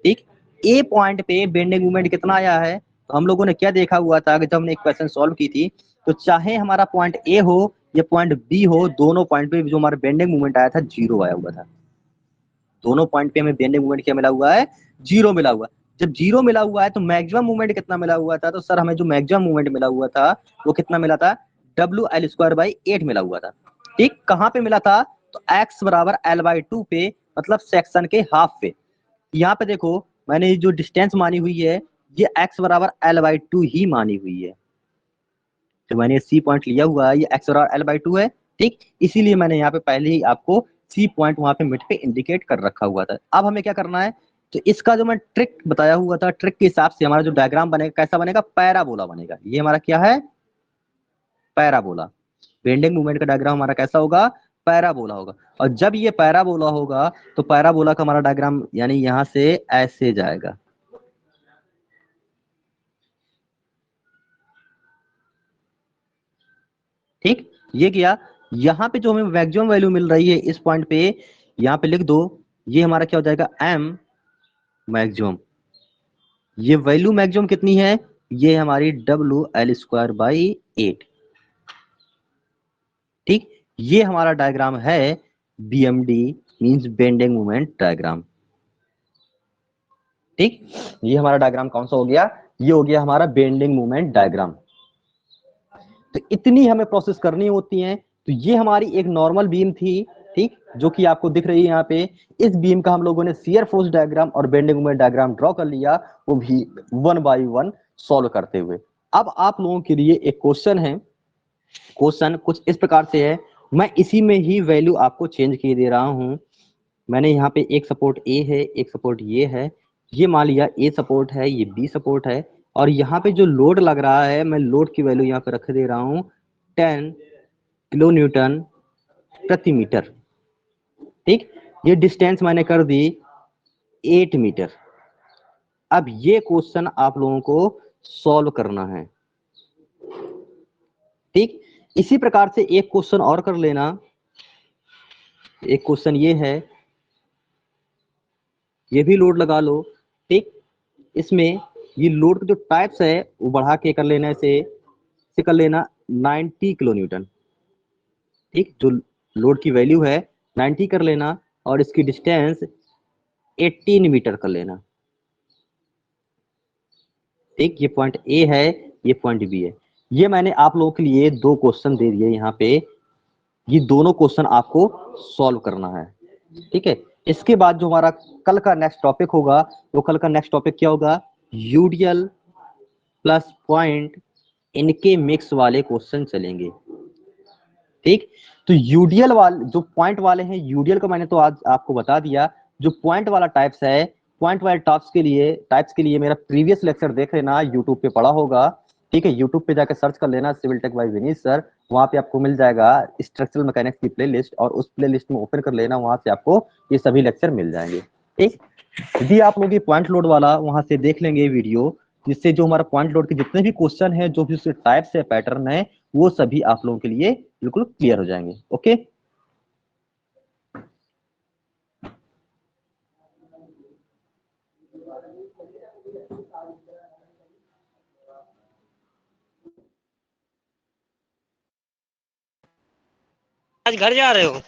ठीक, ए पॉइंट पे बेंडिंग मोमेंट कितना आया है, तो हम लोगों ने क्या देखा हुआ था कि जब हमने एक क्वेश्चन सॉल्व की थी, तो चाहे हमारा पॉइंट ए हो या पॉइंट बी हो, दोनों पॉइंट पे जो हमारा बेंडिंग मोमेंट आया था 0 आया हुआ था। दोनों पॉइंट पे हमें बेंडिंग मोमेंट क्या मिला हुआ है, 0 मिला हुआ है। जब 0 मिला हुआ है तो मैक्सिमम मूवमेंट कितना मिला हुआ था, तो सर हमें जो मैक्सिमम मूवमेंट मिला हुआ था वो कितना मिला था, WL² 8 मिला हुआ था। ठीक, कहाँ पे मिला था, तो x बराबर L/2 पे, मतलब सेक्शन के हाफ पे। यहाँ पे देखो मैंने जो डिस्टेंस मानी हुई है ये x बराबर L/2 ही मानी हुई है, तो मैंने सी पॉइंट लिया हुआ है, ये x बराबर L/2 है। ठीक, इसीलिए मैंने यहाँ पे पहले ही आपको सी पॉइंट वहां पे मिड पे इंडिकेट कर रखा हुआ था। अब हमें क्या करना है, तो इसका जो मैं ट्रिक बताया हुआ था, ट्रिक के हिसाब से हमारा जो डायग्राम बनेगा कैसा बनेगा, पैराबोला बनेगा। ये हमारा क्या है, पैराबोला। बेंडिंग मूवमेंट का डायग्राम हमारा कैसा होगा, पैराबोला होगा। और जब ये पैराबोला होगा तो पैराबोला का हमारा डायग्राम यानी यहाँ से ऐसे जाएगा। ठीक, ये किया। यहाँ पे जो हमें मैक्सिमम वैल्यू मिल रही है इस पॉइंट पे, यहाँ पे लिख दो, ये हमारा क्या हो जाएगा, m मैक्सिमम। ये वैल्यू मैक्सिमम कितनी है, ये हमारी WL²/8। ठीक, ये हमारा डायग्राम है BMD means bending moment diagram. ठीक, ये हमारा डायग्राम कौन सा हो गया, ये हो गया हमारा बेंडिंग मोमेंट डायग्राम। तो इतनी हमें प्रोसेस करनी होती है। तो ये हमारी एक नॉर्मल बीम थी, ठीक, जो कि आपको दिख रही है यहाँ पे। इस बीम का हम लोगों ने शियर फोर्स डायग्राम और बेंडिंग मोमेंट डायग्राम ड्रॉ कर लिया, वो भी 1 बाय 1 सॉल्व करते हुए। अब आप लोगों के लिए एक क्वेश्चन है, क्वेश्चन कुछ इस प्रकार से है, मैं इसी में ही वैल्यू आपको चेंज किए दे रहा हूं। मैंने यहाँ पे एक सपोर्ट ए है, एक सपोर्ट ये है, ये मान लिया ए सपोर्ट है, ये बी सपोर्ट है, और यहाँ पे जो लोड लग रहा है, मैं लोड की वैल्यू यहाँ पे रख दे रहा हूँ 10 किलो न्यूटन प्रति मीटर। ठीक, ये डिस्टेंस मैंने कर दी 8 मीटर। अब ये क्वेश्चन आप लोगों को सॉल्व करना है। ठीक, इसी प्रकार से एक क्वेश्चन और कर लेना। एक क्वेश्चन ये है, ये भी लोड लगा लो। ठीक, इसमें ये लोड के जो टाइप्स है वो बढ़ा के कर लेना, से कर लेना 90 किलो न्यूटन। ठीक, जो लोड की वैल्यू है 90 कर लेना, और इसकी डिस्टेंस 18 मीटर कर लेना। ठीक, ये पॉइंट ए है, ये पॉइंट बी है। ये मैंने आप लोगों के लिए 2 क्वेश्चन दे दिए यहाँ पे, ये दोनों क्वेश्चन आपको सॉल्व करना है। ठीक है, इसके बाद जो हमारा कल का नेक्स्ट टॉपिक होगा, वो कल का नेक्स्ट टॉपिक क्या होगा, यूडियल प्लस पॉइंट, इनके मिक्स वाले क्वेश्चन चलेंगे। ठीक, तो यूडियल वाले जो पॉइंट वाले हैं, यूडियल को मैंने तो आज आपको बता दिया। जो पॉइंट वाला टाइप्स है, पॉइंट वाले टाइप्स के लिए मेरा प्रीवियस लेक्चर देख लेना, यूट्यूब पे पड़ा होगा। ठीक है, यूट्यूब पे जाकर सर्च कर लेना civil tech by Vineet sir, वहां पे आपको मिल जाएगा स्ट्रक्चरल मैकेनिक्स की प्लेलिस्ट, और उस प्लेलिस्ट में ओपन कर लेना, वहां से आपको ये सभी लेक्चर मिल जाएंगे। ठीक, यदि आप लोग ये पॉइंट लोड वाला वहां से देख लेंगे वीडियो, जिससे जो हमारा पॉइंट लोड के जितने भी क्वेश्चन है, जो भी उसके टाइप्स है, पैटर्न है, वो सभी आप लोगों के लिए बिल्कुल क्लियर हो जाएंगे। ओके, आज घर जा रहे हो?